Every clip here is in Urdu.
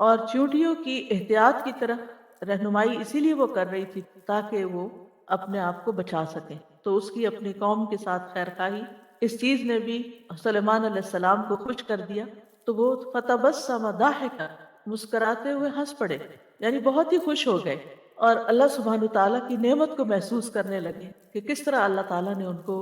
اور چیونٹیوں کی احتیاط کی طرف رہنمائی اسی لیے وہ کر رہی تھی تاکہ وہ اپنے آپ کو بچا سکے. تو اس کی اپنی قوم کے ساتھ خیر خواہی اس چیز نے بھی سلیمان علیہ السلام کو خوش کر دیا. تو وہ فتبسم ضاحکا، مسکراتے ہوئے ہنس پڑے، یعنی بہت ہی خوش ہو گئے اور اللہ سبحانہ تعالیٰ کی نعمت کو محسوس کرنے لگے کہ کس طرح اللہ تعالیٰ نے ان کو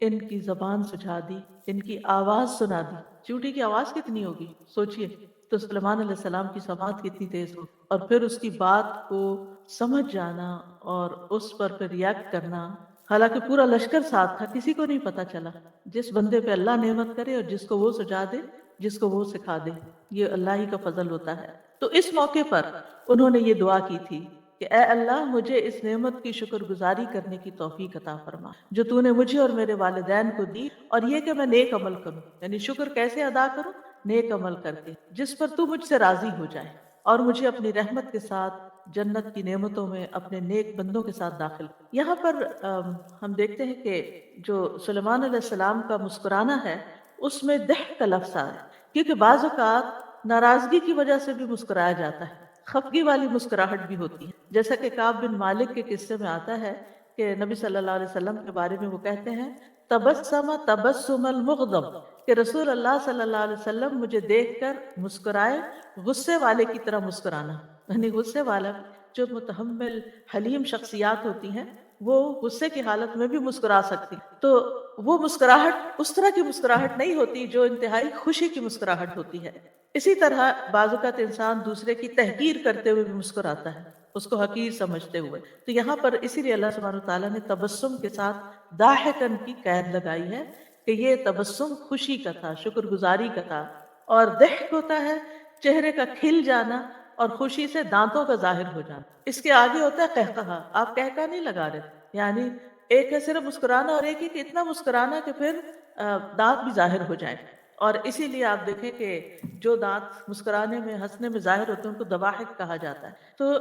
ان کی زبان سجھا دی، ان کی آواز سنا دی. چیونٹی کی آواز کتنی ہوگی سوچئے. تو سلیمان علیہ السلام کی سماعت کتنی تیز ہو، اور پھر اس کی بات کو سمجھ جانا اور اس پر پھر ریئیکٹ کرنا. حالانکہ پورا لشکر ساتھ تھا، کسی کو نہیں پتا چلا. جس بندے پہ اللہ نعمت کرے اور جس کو وہ سجا دے، جس کو وہ سکھا دے، یہ اللہ ہی کا فضل ہوتا ہے. تو اس موقع پر انہوں نے یہ دعا کی تھی کہ اے اللہ مجھے اس نعمت کی شکر گزاری کرنے کی توفیق عطا فرما جو تو نے مجھے اور میرے والدین کو دی، اور یہ کہ میں نیک عمل کروں. یعنی شکر کیسے ادا کروں؟ نیک عمل کر کے جس پر تو مجھ سے راضی ہو جائے، اور مجھے اپنی رحمت کے ساتھ جنت کی نعمتوں میں اپنے نیک بندوں کے ساتھ داخل. یہاں پر ہم دیکھتے ہیں کہ جو سلیمان علیہ السلام کا مسکرانا ہے اس میں ضحک کا لفظ آیا ہے، کیونکہ بعض اوقات ناراضگی کی وجہ سے بھی مسکرایا جاتا ہے، خفگی والی مسکراہٹ بھی ہوتی ہے. جیسا کہ کعب بن مالک کے قصے میں آتا ہے کہ نبی صلی اللہ علیہ وسلم کے بارے میں وہ کہتے ہیں تبسم تبسم المغضب، کہ رسول اللہ صلی اللہ علیہ وسلم مجھے دیکھ کر مسکرائے غصے والے کی طرح مسکرانا. یعنی غصے والا جو متحمل حلیم شخصیات ہوتی ہیں وہ غصے کی حالت میں بھی مسکرا سکتی، تو وہ مسکراہٹ اس طرح کی مسکراہٹ نہیں ہوتی جو انتہائی خوشی کی مسکراہٹ ہوتی ہے. اسی طرح بعض اوقات انسان دوسرے کی تحقیر کرتے ہوئے بھی مسکراتا ہے، اس کو حقیر سمجھتے ہوئے. تو یہاں پر اسی لیے اللہ سبحانہ تعالیٰ نے تبسم کے ساتھ ضاحکن کی قید لگائی ہے کہ یہ تبسم خوشی کا تھا، شکر گزاری کا تھا. اور ضحک ہوتا ہے چہرے کا کھل جانا اور خوشی سے دانتوں کا ظاہر ہو جانا. اس کے آگے ہوتا ہے قہقہا. آپ قہقہ نہیں لگا رہے، یعنی ایک ہے صرف مسکرانا اور ایک ہے کہ اتنا مسکرانا کہ پھر دانت بھی ظاہر ہو جائے. اور اسی لیے آپ دیکھیں کہ جو دانت مسکرانے میں ہنسنے میں ظاہر ہوتے ہیں ان کو ضواحک کہا جاتا ہے. تو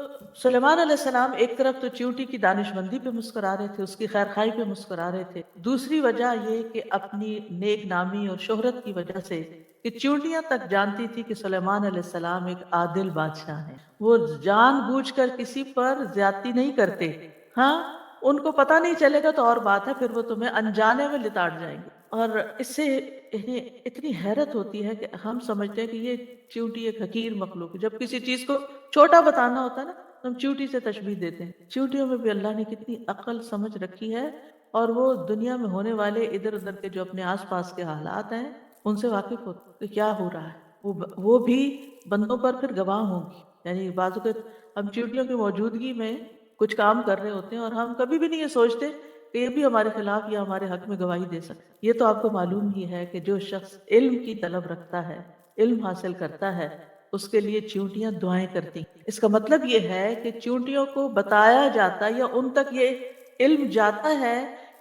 سلیمان علیہ السلام ایک طرف تو چیونٹی کی دانش مندی پہ مسکرا رہے تھے، اس کی خیر خواہی پہ مسکرا رہے تھے. دوسری وجہ یہ کہ اپنی نیک نامی اور شہرت کی وجہ سے کہ چیونٹیاں تک جانتی تھی کہ سلیمان علیہ السلام ایک عادل بادشاہ ہیں، وہ جان بوجھ کر کسی پر زیادتی نہیں کرتے. ہاں ان کو پتہ نہیں چلے گا تو اور بات ہے، پھر وہ تمہیں انجانے میں لتاڑ جائیں گے. اور اس سے انہیں اتنی حیرت ہوتی ہے کہ ہم سمجھتے ہیں کہ یہ چیونٹی ایک حقیر مخلوق ہے. جب کسی چیز کو چھوٹا بتانا ہوتا ہے نا تو ہم چیونٹی سے تشبیہ دیتے ہیں. چیونٹیوں میں بھی اللہ نے کتنی عقل سمجھ رکھی ہے، اور وہ دنیا میں ہونے والے ادھر ادھر کے جو اپنے آس پاس کے حالات ہیں ان سے واقف ہوتے کہ کیا ہو رہا ہے. وہ بھی بندوں پر پھر گواہ ہوں گی. یعنی بعض اوقات ہم چیونٹیوں کی موجودگی میں کچھ کام کر رہے ہوتے ہیں اور ہم کبھی بھی نہیں یہ سوچتے کہ یہ بھی ہمارے خلاف یا ہمارے حق میں گواہی دے سکتے. یہ تو آپ کو معلوم ہی ہے کہ جو شخص علم کی طلب رکھتا ہے، علم حاصل کرتا ہے، اس کے لیے چیونٹیاں دعائیں کرتی. اس کا مطلب یہ ہے کہ چیونٹیوں کو بتایا جاتا یا ان تک یہ علم جاتا ہے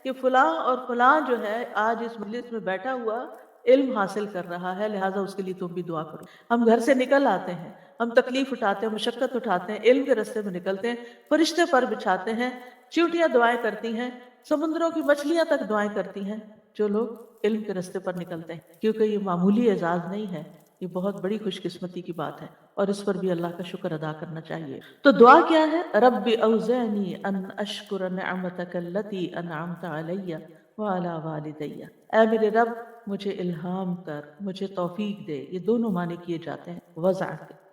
کہ فلاں اور فلاں جو ہے آج اس مجلس میں بیٹھا ہوا علم حاصل کر رہا ہے، لہٰذا اس کے لیے تم بھی دعا کرو. ہم گھر سے نکل آتے ہیں، ہم تکلیف اٹھاتے ہیں، مشقت اٹھاتے ہیں، علم کے راستے میں نکلتے ہیں، فرشتے پر بچھاتے ہیں، چیونٹیاں دعائیں کرتی ہیں، سمندروں کی مچھلیاں تک دعائیں کرتی ہیں جو لوگ علم کے راستے پر نکلتے ہیں. کیونکہ یہ معمولی اعزاز نہیں ہے، یہ بہت بڑی خوش قسمتی کی بات ہے، اور اس پر بھی اللہ کا شکر ادا کرنا چاہیے. تو دعا کیا ہے؟ رب اوزعنی ان اشکر نعمتک التی انعمت علی وعلی والدی. اے میرے رب مجھے الہام کر، مجھے توفیق دے. یہ دونوں معنی کیے جاتے ہیں.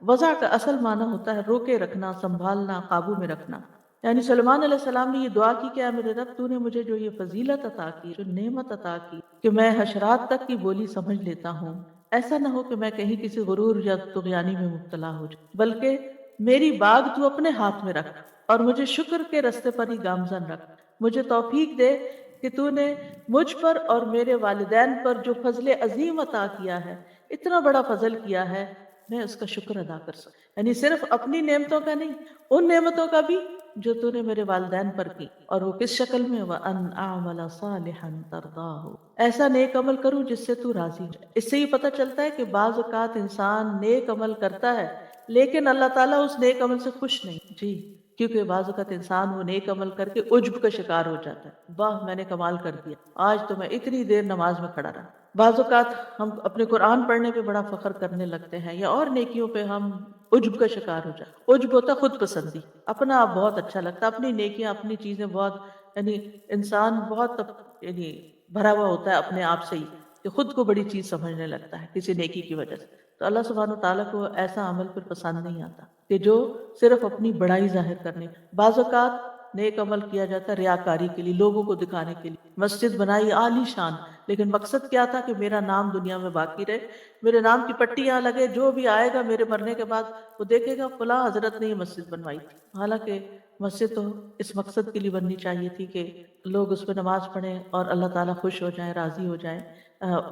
وضع کا اصل معنی ہوتا ہے روکے رکھنا، سنبھالنا، قابو میں رکھنا. یعنی سلیمان علیہ السلام نے یہ دعا کی کہ اے میرے رب تو نے مجھے جو یہ فضیلت عطا کی، جو نعمت عطا کی کہ میں حشرات تک کی بولی سمجھ لیتا ہوں، ایسا نہ ہو کہ میں کہیں کسی غرور یا طغیانی میں مبتلا ہو جاؤں، بلکہ میری باغ تو اپنے ہاتھ میں رکھ اور مجھے شکر کے راستے پر ہی گامزن رکھ. مجھے توفیق دے کہ تو نے مجھ پر اور میرے والدین پر جو فضل عظیم عطا کیا ہے، اتنا بڑا فضل کیا ہے، میں اس کا شکر ادا کر سکوں. یعنی صرف اپنی نعمتوں کا نہیں، ان نعمتوں کا بھی جو تو نے میرے والدین پر کی. اور وہ کس شکل میں؟ وَأَنْ أَعْمَلَ صَالِحًا تَرْضَاهُ، ایسا نیک عمل کروں جس سے تو راضی ہو. اس سے یہ پتہ چلتا ہے کہ بعض اوقات انسان نیک عمل کرتا ہے لیکن اللہ تعالیٰ اس نیک عمل سے خوش نہیں. جی، کیونکہ بعض اوقات انسان وہ نیک عمل کر کے عجب کا شکار ہو جاتا ہے. واہ میں نے کمال کر دیا، آج تو میں اتنی دیر نماز میں کھڑا رہا. بعض اوقات ہم اپنے قرآن پڑھنے پہ بڑا فخر کرنے لگتے ہیں یا اور نیکیوں پہ ہم عجب کا شکار ہو جائے. عجب ہوتا ہے خود پسندی، اپنا آپ بہت اچھا لگتا ہے، اپنی نیکیاں اپنی چیزیں بہت، یعنی انسان بہت یعنی بھرا ہوا ہوتا ہے اپنے آپ سے ہی کہ خود کو بڑی چیز سمجھنے لگتا ہے کسی نیکی کی وجہ سے. تو اللہ سبحانہ تعالیٰ کو ایسا عمل پھر پسند نہیں آتا کہ جو صرف اپنی بڑائی ظاہر کرنے. بعض اوقات نیک عمل کیا جاتا ہے ریاکاری کے لیے، لوگوں کو دکھانے کے لیے. مسجد بنائی عالی شان، لیکن مقصد کیا تھا کہ میرا نام دنیا میں باقی رہے، میرے نام کی پٹی یہاں لگے، جو بھی آئے گا میرے مرنے کے بعد وہ دیکھے گا فلاں حضرت نے یہ مسجد بنوائی تھی. حالانکہ مسجد تو اس مقصد کے لیے بننی چاہیے تھی کہ لوگ اس پہ نماز پڑھیں اور اللہ تعالیٰ خوش ہو جائیں، راضی ہو جائیں.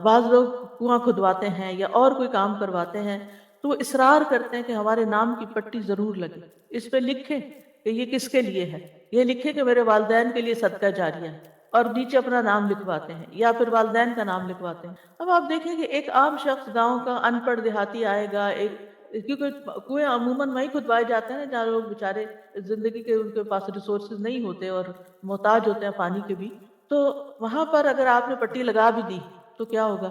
بعض لوگ کنواں کھدواتے ہیں یا اور کوئی کام کرواتے ہیں تو وہ اصرار کرتے ہیں کہ ہمارے نام کی پٹی ضرور لگے، اس پہ لکھیں کہ یہ کس کے لیے ہے، یہ لکھیں کہ میرے والدین کے لیے صدقہ جاریہ ہے، اور نیچے اپنا نام لکھواتے ہیں یا پھر والدین کا نام لکھواتے ہیں. اب آپ دیکھیں کہ ایک عام شخص گاؤں کا ان پڑھ دیہاتی آئے گا، کیونکہ کنویں عموماً وہیں کھدوائے جاتے ہیں جہاں لوگ بیچارے زندگی کے ان کے پاس ریسورسز نہیں ہوتے اور محتاج ہوتے ہیں پانی کے بھی. تو وہاں پر اگر آپ نے پٹی لگا بھی دی تو کیا ہوگا؟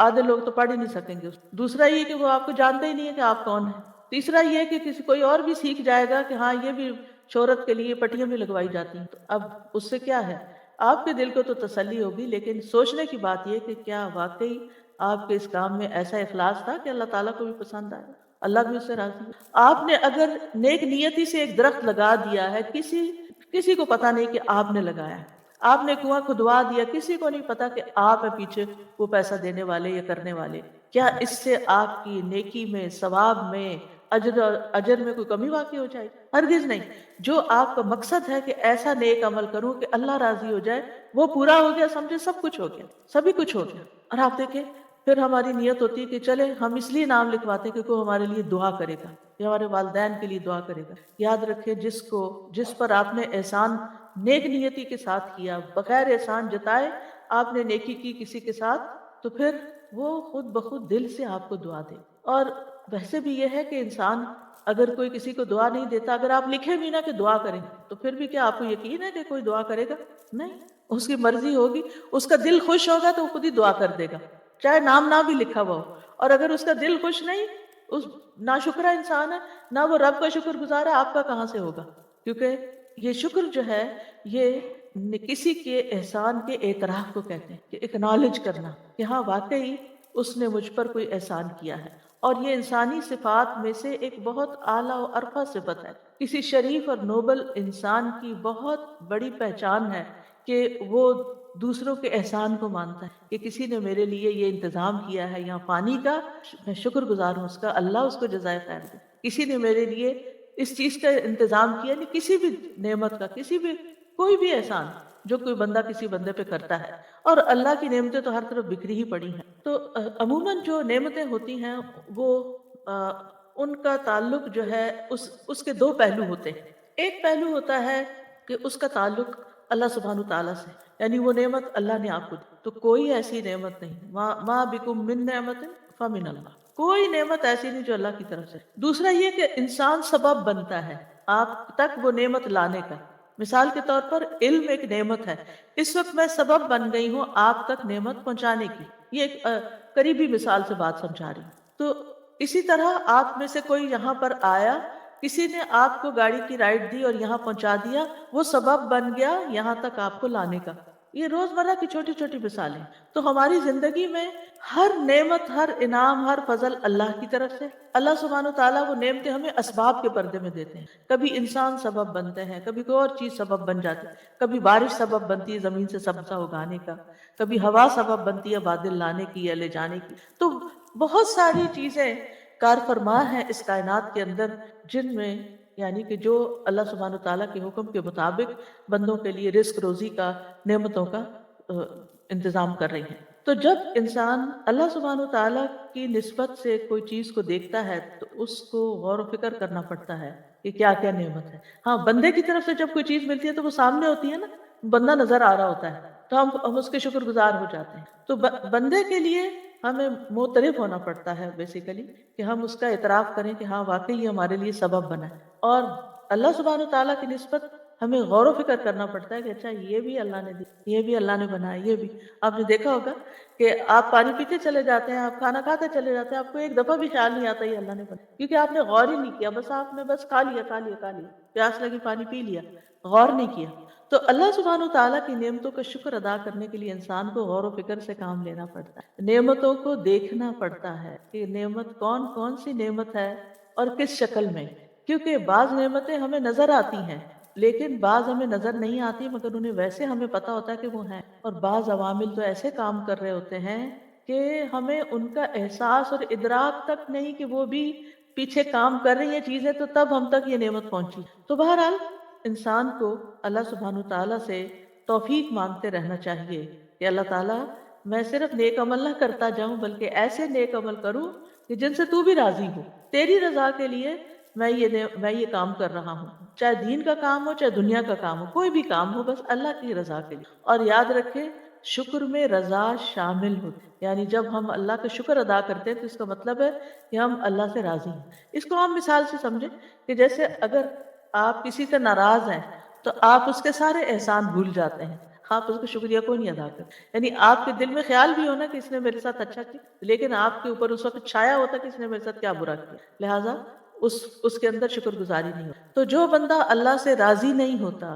آدھے لوگ تو پڑھ ہی نہیں سکیں گے. دوسرا یہ کہ وہ آپ کو جانتے ہی نہیں ہے کہ آپ کون ہیں. تیسرا یہ کہ کسی کوئی اور بھی سیکھ جائے گا کہ ہاں یہ بھی شہرت کے لیے پٹیاں بھی لگوائی جاتی ہیں. تو اب اس سے کیا ہے، آپ کے دل کو تو تسلی ہوگی، لیکن سوچنے کی بات یہ کہ کیا واقعی آپ کے اس کام میں ایسا اخلاص تھا کہ اللہ تعالیٰ کو بھی پسند آئے، اللہ بھی اس سے راضی ہے. آپ نے اگر نیک نیتی سے ایک درخت لگا دیا ہے، کسی کو پتا نہیں کہ آپ نے لگایا ہے. آپ نے کنواں کھدوا دیا، کسی کو نہیں پتا کہ آپ ہیں پیچھے وہ پیسہ دینے والے یا کرنے والے. کیا اس سے آپ کی نیکی میں، ثواب میں، اجر میں کوئی کمی واقع ہو جائے؟ ہرگز نہیں. جو آپ کا مقصد ہے کہ ایسا نیک عمل کروں کہ اللہ راضی ہو جائے، وہ پورا ہو گیا، سمجھے سب کچھ ہو گیا، سبھی کچھ ہو گیا. اور آپ دیکھیں پھر ہماری نیت ہوتی ہے کہ چلے ہم اس لیے نام لکھواتے ہیں کہ کوئی ہمارے لیے دعا کرے گا یا ہمارے والدین کے لیے دعا کرے گا. یاد رکھیں جس پر آپ نے احسان نیک نیتی کے ساتھ کیا، بغیر احسان جتائے آپ نے نیکی کی کسی کے ساتھ، تو پھر وہ خود بخود دل سے آپ کو دعا دے. اور ویسے بھی یہ ہے کہ انسان اگر کوئی کسی کو دعا نہیں دیتا، اگر آپ لکھیں بھی نہ کہ دعا کریں، تو پھر بھی کیا آپ کو یقین ہے کہ کوئی دعا کرے گا؟ نہیں. اس کی مرضی ہوگی، اس کا دل خوش ہوگا تو وہ خود ہی دعا کر دے گا، چاہے نام نہ بھی لکھا ہوا ہو. اور اگر اس کا دل خوش نہیں، اس ناشکرا انسان ہے، نہ وہ رب کا شکر گزار ہے، آپ کا کہاں سے ہوگا؟ کیونکہ یہ شکر جو ہے یہ کسی کے احسان کے اعتراف کو کہتے ہیں، کہ اکنالج کرنا کہ ہاں واقعی اس نے مجھ پر کوئی احسان کیا ہے. اور یہ انسانی صفات میں سے ایک بہت اعلیٰ و عرفہ صفت ہے. کسی شریف اور نوبل انسان کی بہت بڑی پہچان ہے کہ وہ دوسروں کے احسان کو مانتا ہے، کہ کسی نے میرے لیے یہ انتظام کیا ہے یہاں پانی کا، میں شکر گزار ہوں اس کا، اللہ اس کو جزائے خیر دے. کسی نے میرے لیے اس چیز کا انتظام کیا، نہیں کسی بھی نعمت کا، کسی بھی کوئی بھی احسان جو کوئی بندہ کسی بندے پہ کرتا ہے. اور اللہ کی نعمتیں تو ہر طرف بکھری ہی پڑی ہیں. تو عموماً جو نعمتیں ہوتی ہیں وہ ان کا تعلق جو ہے اس کے دو پہلو ہوتے ہیں. ایک پہلو ہوتا ہے کہ اس کا تعلق اللہ سبحانہ تعالیٰ سے، یعنی وہ نعمت اللہ نے آپ کو دی. تو کوئی ایسی نعمت نہیں، ما بکم من نعمت فمن اللہ، کوئی نعمت ایسی نہیں جو اللہ کی طرف سے. دوسرا یہ کہ انسان سبب بنتا ہے آپ تک وہ نعمت لانے کا. مثال کے طور پر علم ایک نعمت ہے، اس وقت میں سبب بن گئی ہوں آپ تک نعمت پہنچانے کی. یہ ایک قریبی مثال سے بات سمجھا رہی ہوں. تو اسی طرح آپ میں سے کوئی یہاں پر آیا، کسی نے آپ کو گاڑی کی رائڈ دی اور یہاں پہنچا دیا، وہ سبب بن گیا یہاں تک آپ کو لانے کا. یہ روزمرہ کی چھوٹی چھوٹی مثالیں. تو ہماری زندگی میں ہر نعمت، ہر انعام، ہر فضل اللہ کی طرف سے. اللہ سبحانہ تعالیٰ وہ نعمتیں ہمیں اسباب کے پردے میں دیتے ہیں. کبھی انسان سبب بنتے ہیں، کبھی کوئی اور چیز سبب بن جاتی ہے. کبھی بارش سبب بنتی ہے زمین سے سبزہ اگانے کا، کبھی ہوا سبب بنتی ہے بادل لانے کی یا لے جانے کی. تو بہت ساری چیزیں کار فرما ہیں اس کائنات کے اندر، جن میں یعنی کہ جو اللہ سبحانہ تعالیٰ کے حکم کے مطابق بندوں کے لیے رزق روزی کا، نعمتوں کا انتظام کر رہی ہیں. تو جب انسان اللہ سبحانہ تعالیٰ کی نسبت سے کوئی چیز کو دیکھتا ہے تو اس کو غور و فکر کرنا پڑتا ہے کہ کیا کیا نعمت ہے. ہاں بندے کی طرف سے جب کوئی چیز ملتی ہے تو وہ سامنے ہوتی ہے نا، بندہ نظر آ رہا ہوتا ہے تو ہم اس کے شکر گزار ہو جاتے ہیں. تو بندے کے لیے ہمیں معترف ہونا پڑتا ہے بیسیکلی، کہ ہم اس کا اعتراف کریں کہ ہاں واقعی یہ ہمارے لیے سبب بنا ہے. اور اللہ سبحانہ تعالیٰ کی نسبت ہمیں غور و فکر کرنا پڑتا ہے کہ اچھا یہ بھی اللہ نے دی، یہ بھی اللہ نے بنایا، یہ بھی۔ آپ نے دیکھا ہوگا کہ آپ پانی پیتے چلے جاتے ہیں، آپ کھانا کھاتے چلے جاتے ہیں، آپ کو ایک دفعہ بھی خیال نہیں آتا یہ اللہ نے بنایا، کیونکہ آپ نے غور ہی نہیں کیا، بس آپ نے بس کھا لیا کھا لیا کھا لیا، پیاس لگی پانی پی لیا، غور نہیں کیا۔ تو اللہ سبحانہ و تعالیٰ کی نعمتوں کا شکر ادا کرنے کے لیے انسان کو غور و فکر سے کام لینا پڑتا ہے، نعمتوں کو دیکھنا پڑتا ہے کہ نعمت کون کون سی نعمت ہے اور کس شکل میں، کیونکہ بعض نعمتیں ہمیں نظر آتی ہیں لیکن بعض ہمیں نظر نہیں آتی، مگر انہیں ویسے ہمیں پتا ہوتا ہے کہ وہ ہیں، اور بعض عوامل تو ایسے کام کر رہے ہوتے ہیں کہ ہمیں ان کا احساس اور ادراک تک نہیں کہ وہ بھی پیچھے کام کر رہی ہیں چیزیں، تو تب ہم تک یہ نعمت پہنچی۔ تو بہرحال انسان کو اللہ سبحانہ تعالیٰ سے توفیق مانگتے رہنا چاہیے کہ اللہ تعالیٰ میں صرف نیک عمل نہ کرتا جاؤں بلکہ ایسے نیک عمل کروں کہ جن سے تو بھی راضی ہو، تیری رضا کے لیے میں یہ کام کر رہا ہوں، چاہے دین کا کام ہو چاہے دنیا کا کام ہو، کوئی بھی کام ہو، بس اللہ کی رضا کے لیے۔ اور یاد رکھے شکر میں رضا شامل ہوتی، یعنی جب ہم اللہ کا شکر ادا کرتے ہیں تو اس کا مطلب ہے کہ ہم اللہ سے راضی ہیں۔ اس کو ہم مثال سے سمجھیں کہ جیسے اگر آپ کسی سے ناراض ہیں تو آپ اس کے سارے احسان بھول جاتے ہیں، آپ اس کا شکریہ کو نہیں ادا کرتے، یعنی آپ کے دل میں خیال بھی ہونا کہ اس نے میرے ساتھ اچھا کیا، لیکن آپ کے اوپر اس وقت چھایا ہوتا کہ اس نے میرے ساتھ کیا برا کیا، لہٰذا اس کے اندر شکر گزاری نہیں ہوتی۔ تو جو بندہ اللہ سے راضی نہیں ہوتا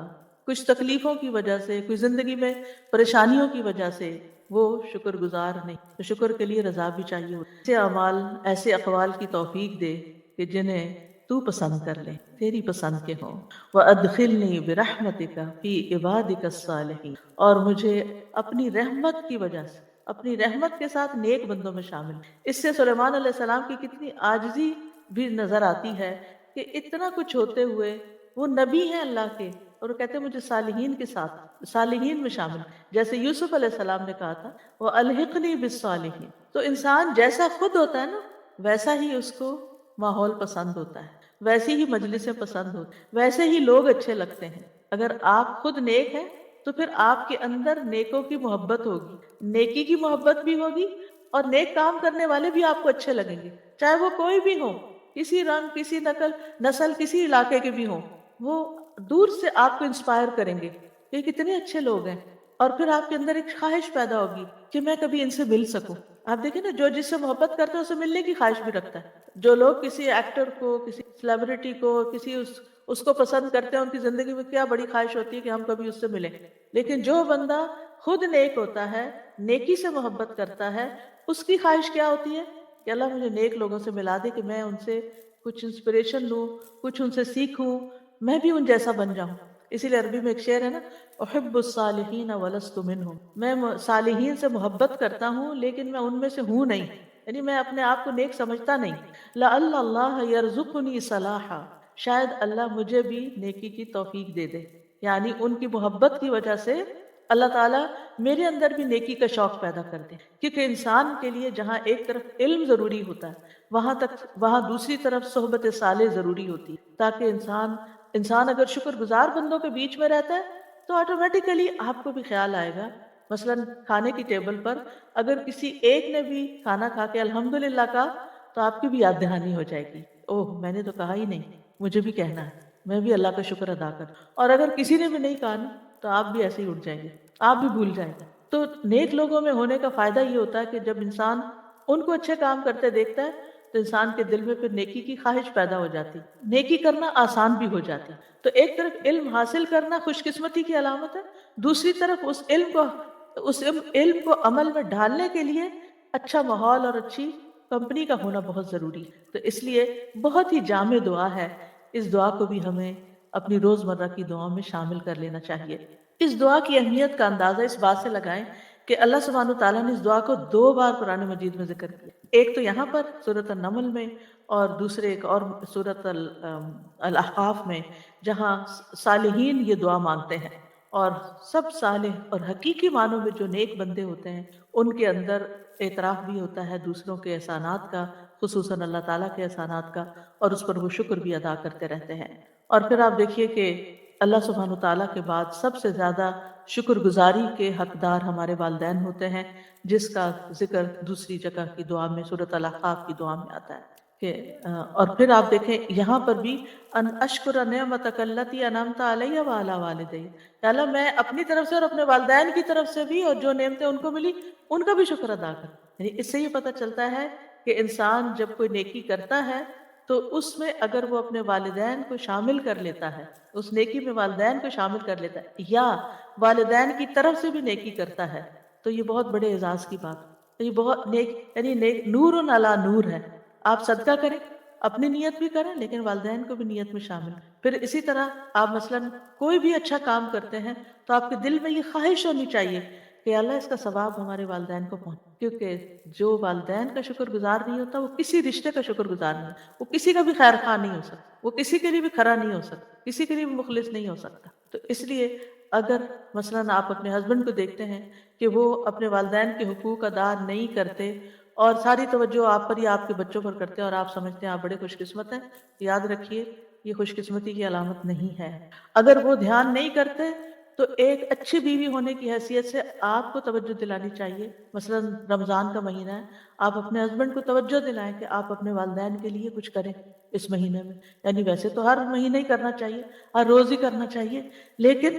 کچھ تکلیفوں کی وجہ سے، کچھ زندگی میں پریشانیوں کی وجہ سے، وہ شکر گزار نہیں۔ تو شکر کے لیے رضا بھی چاہیے، ایسے اعمال ایسے اقوال کی توفیق دے کہ جنہیں تو پسند کر لے، تیری پسند کے ہوں۔ وَأَدْخِلْنِي بِرَحْمَتِكَ فِي عِبَادِكَ الصَّالِحِينَ، اور مجھے اپنی رحمت کی وجہ سے، اپنی رحمت کے ساتھ نیک بندوں میں شامل۔ اس سے سلیمان علیہ السلام کی کتنی عاجزی بھی نظر آتی ہے کہ اتنا کچھ ہوتے ہوئے وہ نبی ہیں اللہ کے، اور وہ کہتے ہیں مجھے صالحین کے ساتھ، صالحین میں شامل، جیسے یوسف علیہ السلام نے کہا تھا وَأَلْحِقْنِي بِالصَّالِحِينَ۔ تو انسان جیسا خود ہوتا ہے نا ویسا ہی اس کو ماحول پسند ہوتا ہے، ویسی ہی مجلسیں پسند ہوتی، ویسے ہی لوگ اچھے لگتے ہیں۔ اگر آپ خود نیک ہیں تو پھر آپ کے اندر نیکوں کی محبت ہوگی، نیکی کی محبت بھی ہوگی، اور نیک کام کرنے والے بھی آپ کو اچھے لگیں گے، چاہے وہ کوئی بھی ہو، کسی رنگ، کسی نسل، کسی علاقے کے بھی ہوں، وہ دور سے آپ کو انسپائر کریں گے کہ کتنے اچھے لوگ ہیں، اور پھر آپ کے اندر ایک خواہش پیدا ہوگی کہ میں کبھی ان سے مل سکوں۔ آپ دیکھیں نا، جو جس سے محبت کرتا ہے اسے ملنے کی خواہش بھی رکھتا ہے۔ جو لوگ کسی ایکٹر کو، کسی سیلیبریٹی کو، کسی اس کو پسند کرتے ہیں، ان کی زندگی میں کیا بڑی خواہش ہوتی ہے کہ ہم کبھی اس سے ملیں۔ لیکن جو بندہ خود نیک ہوتا ہے، نیکی سے محبت کرتا ہے، اس کی خواہش کیا ہوتی ہے کہ اللہ مجھے نیک لوگوں سے ملا دے کہ میں ان سے کچھ انسپریشن لوں، کچھ ان سے سیکھوں، میں بھی ان جیسا بن جاؤں۔ اسی لیے عربی میں ایک شعر ہے نا، احب الصالحین ولست منہم، میں صالحین سے محبت کرتا ہوں لیکن میں ان میں سے ہوں نہیں، یعنی میں اپنے آپ کو نیک سمجھتا نہیں۔ لعل اللہ یرزقنی صلاحا، شاید اللہ مجھے بھی نیکی کی توفیق دے دے، یعنی ان کی محبت کی وجہ سے اللہ تعالیٰ میرے اندر بھی نیکی کا شوق پیدا کر دے، کیونکہ انسان کے لیے جہاں ایک طرف علم ضروری ہوتا ہے وہاں دوسری طرف صحبت صالح ضروری ہوتی ہے، تاکہ انسان اگر شکر گزار بندوں کے بیچ میں رہتا ہے تو آٹومیٹیکلی آپ کو بھی خیال آئے گا۔ مثلا کھانے کی ٹیبل پر اگر کسی ایک نے بھی کھانا کھا کے الحمدللہ کہا تو آپ کی بھی یاد دہانی ہو جائے گی، اوہ میں نے تو کہا ہی نہیں، مجھے بھی کہنا ہے، میں بھی اللہ کا شکر ادا کر۔ اور اگر کسی نے بھی نہیں کہا نا تو آپ بھی ایسے ہی اٹھ جائیں گے، آپ بھی بھول جائیں گے۔ تو نیک لوگوں میں ہونے کا فائدہ یہ ہوتا ہے کہ جب انسان ان کو اچھے کام کرتے دیکھتا ہے تو انسان کے دل میں پھر نیکی کی خواہش پیدا ہو جاتی، نیکی کرنا آسان بھی ہو جاتی۔ تو ایک طرف علم حاصل کرنا خوش قسمتی کی علامت ہے، دوسری طرف اس علم کو عمل میں ڈالنے کے لیے اچھا ماحول اور اچھی کمپنی کا ہونا بہت ضروری ہے۔ تو اس لیے بہت ہی جامع دعا ہے، اس دعا کو بھی ہمیں اپنی روزمرہ کی دعاؤں میں شامل کر لینا چاہیے۔ اس دعا کی اہمیت کا اندازہ اس بات سے لگائیں کہ اللہ سبحانہ تعالیٰ نے اس دعا کو 2 بار قرآن مجید میں ذکر کیا، ایک تو یہاں پر سورۃ النمل میں، اور دوسرے ایک اور سورۃ الاحقاف میں، جہاں صالحین یہ دعا مانگتے ہیں، اور سب صالح اور حقیقی معنوں میں جو نیک بندے ہوتے ہیں ان کے اندر اعتراف بھی ہوتا ہے دوسروں کے احسانات کا، خصوصاً اللہ تعالیٰ کے احسانات کا، اور اس پر وہ شکر بھی ادا کرتے رہتے ہیں۔ اور پھر آپ دیکھیے کہ اللہ سبحانہ تعالیٰ کے بعد سب سے زیادہ شکر گزاری کے حقدار ہمارے والدین ہوتے ہیں، جس کا ذکر دوسری جگہ کی دعا میں، سورۃ الاحقاف کی دعا میں آتا ہے کہ اور پھر آپ دیکھیں یہاں پر بھی ان اشکر نعمتک التی انعمت علی وعلی والدی، کہ اللہ میں اپنی طرف سے اور اپنے والدین کی طرف سے بھی، اور جو نعمتیں ان کو ملی ان کا بھی شکر ادا کر. یعنی اس سے یہ پتہ چلتا ہے کہ انسان جب کوئی نیکی کرتا ہے تو اس میں اگر وہ اپنے والدین کو شامل کر لیتا ہے، اس نیکی میں والدین کو شامل کر لیتا ہے، یا والدین کی طرف سے بھی نیکی کرتا ہے، تو یہ بہت بڑے اعزاز کی بات ہے. یہ بہت نیک نور علی نور ہے. آپ صدقہ کریں، اپنی نیت بھی کریں، لیکن والدین کو بھی نیت میں شامل. پھر اسی طرح آپ مثلاً کوئی بھی اچھا کام کرتے ہیں تو آپ کے دل میں یہ خواہش ہونی چاہیے کہ اللہ اس کا ثواب ہمارے والدین کو پہنچے، کیونکہ جو والدین کا شکر گزار نہیں ہوتا وہ کسی رشتے کا شکر گزار نہیں، وہ کسی کا بھی خیر خواہ نہیں ہو سکتا، وہ کسی کے لیے بھی کھرا نہیں ہو سکتا، کسی کے لیے بھی مخلص نہیں ہو سکتا. تو اس لیے اگر مثلاً آپ اپنے ہسبینڈ کو دیکھتے ہیں کہ وہ اپنے والدین کے حقوق ادا نہیں کرتے اور ساری توجہ آپ پر یا آپ کے بچوں پر کرتے ہیں اور آپ سمجھتے ہیں آپ بڑے خوش قسمت ہیں، یاد رکھیے یہ خوش قسمتی کی علامت نہیں ہے. اگر وہ دھیان نہیں کرتے تو ایک اچھی بیوی ہونے کی حیثیت سے آپ کو توجہ دلانی چاہیے. مثلا رمضان کا مہینہ ہے، آپ اپنے ہسبینڈ کو توجہ دلائیں کہ آپ اپنے والدین کے لیے کچھ کریں اس مہینے میں. یعنی ویسے تو ہر مہینے ہی کرنا چاہیے، ہر روز ہی کرنا چاہیے، لیکن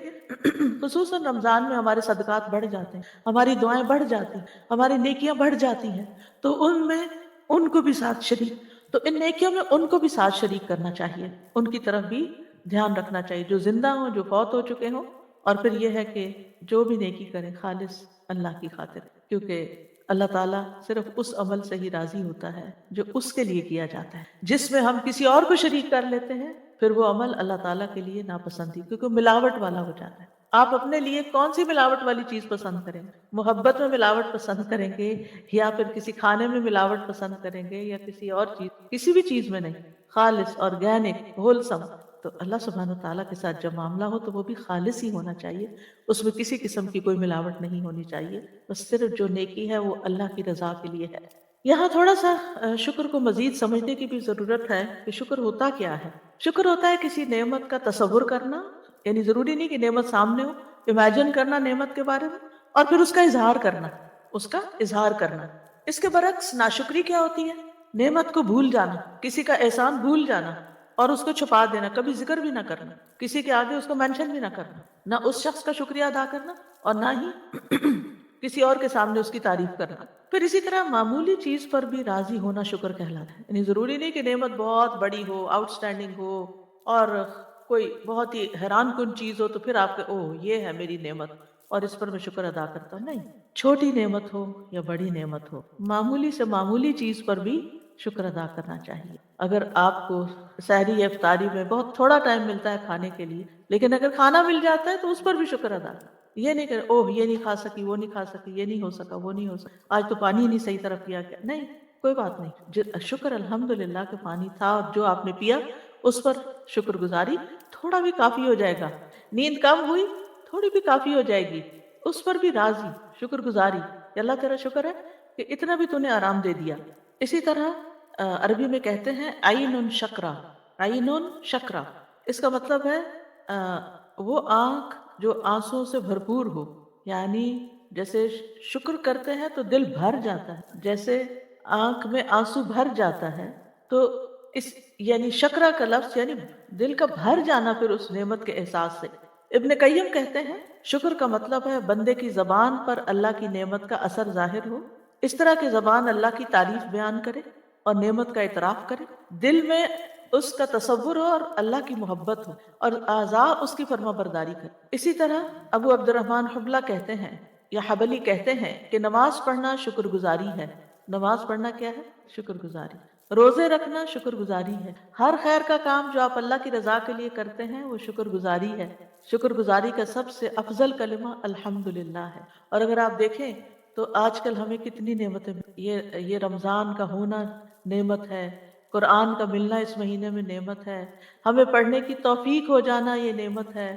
خصوصاً رمضان میں ہمارے صدقات بڑھ جاتے ہیں، ہماری دعائیں بڑھ جاتی ہیں، ہماری نیکیاں بڑھ جاتی ہیں، تو ان میں ان کو بھی ساتھ شریک، تو ان نیکیوں میں ان کو بھی ساتھ شریک کرنا چاہیے، ان کی طرف بھی دھیان رکھنا چاہیے، جو زندہ ہوں، جو فوت ہو چکے ہوں. اور پھر یہ ہے کہ جو بھی نیکی کریں خالص اللہ کی خاطر، کیونکہ اللہ تعالیٰ صرف اس عمل سے ہی راضی ہوتا ہے جو اس کے لیے کیا جاتا ہے. جس میں ہم کسی اور کو شریک کر لیتے ہیں پھر وہ عمل اللہ تعالیٰ کے لیے ناپسندی، کیونکہ ملاوٹ والا ہو جاتا ہے. آپ اپنے لیے کون سی ملاوٹ والی چیز پسند کریں گے؟ محبت میں ملاوٹ پسند کریں گے، یا پھر کسی کھانے میں ملاوٹ پسند کریں گے، یا کسی اور چیز؟ کسی بھی چیز میں نہیں، خالص آرگینک ہولسم. تو اللہ سبحانہ تعالیٰ کے ساتھ جب معاملہ ہو تو وہ بھی خالص ہی ہونا چاہیے، اس میں کسی قسم کی کوئی ملاوٹ نہیں ہونی چاہیے. بس صرف جو نیکی ہے وہ اللہ کی رضا کے لیے ہے. یہاں تھوڑا سا شکر کو مزید سمجھنے کی بھی ضرورت ہے کہ شکر ہوتا کیا ہے. شکر ہوتا ہے کسی نعمت کا تصور کرنا، یعنی ضروری نہیں کہ نعمت سامنے ہو، امیجن کرنا نعمت کے بارے میں، اور پھر اس کا اظہار کرنا، اس کا اظہار کرنا. اس کے برعکس ناشکری کیا ہوتی ہے؟ نعمت کو بھول جانا، کسی کا احسان بھول جانا اور اس کو چھپا دینا، کبھی ذکر بھی نہ کرنا، کسی کے آگے اس کو مینشن بھی نہ کرنا، نہ اس شخص کا شکریہ ادا کرنا اور نہ ہی کسی اور کے سامنے اس کی تعریف کرنا. پھر اسی طرح معمولی چیز پر بھی راضی ہونا شکر کہلاتا ہے. یعنی ضروری نہیں کہ نعمت بہت بڑی ہو، آؤٹ اسٹینڈنگ ہو، اور کوئی بہت ہی حیران کن چیز ہو تو پھر آپ کے اوہ یہ ہے میری نعمت اور اس پر میں شکر ادا کرتا ہوں. نہیں، چھوٹی نعمت ہو یا بڑی نعمت ہو، معمولی سے معمولی چیز پر بھی شکر ادا کرنا چاہیے. اگر آپ کو سحری یا افطاری میں بہت تھوڑا ٹائم ملتا ہے کھانے کے لیے، لیکن اگر کھانا مل جاتا ہے تو اس پر بھی شکر ادا کریں. یہ نہیں کہ اوہ یہ نہیں کھا سکی، وہ نہیں کھا سکی، یہ نہیں ہو سکا، وہ نہیں ہو سکا، آج تو پانی نہیں صحیح طرح پیا گیا. نہیں، کوئی بات نہیں، شکر الحمدللہ کہ پانی تھا اور جو آپ نے پیا اس پر شکر گزاری تھوڑا بھی کافی ہو جائے گا. نیند کم ہوئی، تھوڑی بھی کافی ہو جائے گی، اس پر بھی راضی شکر گزاری کہ اللہ تیرا شکر ہے کہ اتنا بھی تو نے آرام دے دیا. اسی طرح عربی میں کہتے ہیں عین شکرا، عین شکرا، اس کا مطلب ہے وہ آنکھ جو آنسوں سے بھرپور ہو. یعنی جیسے شکر کرتے ہیں تو دل بھر جاتا ہے، جیسے آنکھ میں آنسو بھر جاتا ہے، تو اس یعنی شکرا کا لفظ یعنی دل کا بھر جانا پھر اس نعمت کے احساس سے. ابن قیم کہتے ہیں شکر کا مطلب ہے بندے کی زبان پر اللہ کی نعمت کا اثر ظاہر ہو، اس طرح کی زبان اللہ کی تعریف بیان کرے اور نعمت کا اعتراف کرے، دل میں اس کا تصور ہو اور اللہ کی محبت ہو، اور اعضاء اس کی فرما برداری کرے. اسی طرح ابو عبد الرحمن حبلہ کہتے ہیں یا حبلی کہتے ہیں کہ نماز پڑھنا شکر گزاری ہے. نماز پڑھنا کیا ہے؟ شکر گزاری. روزے رکھنا شکر گزاری ہے. ہر خیر کا کام جو آپ اللہ کی رضا کے لیے کرتے ہیں وہ شکر گزاری ہے. شکر گزاری کا سب سے افضل کلمہ الحمدللہ ہے. اور اگر آپ دیکھیں تو آج کل ہمیں کتنی نعمتیں، یہ رمضان کا ہونا نعمت ہے، قرآن کا ملنا اس مہینے میں نعمت ہے، ہمیں پڑھنے کی توفیق ہو جانا یہ نعمت ہے،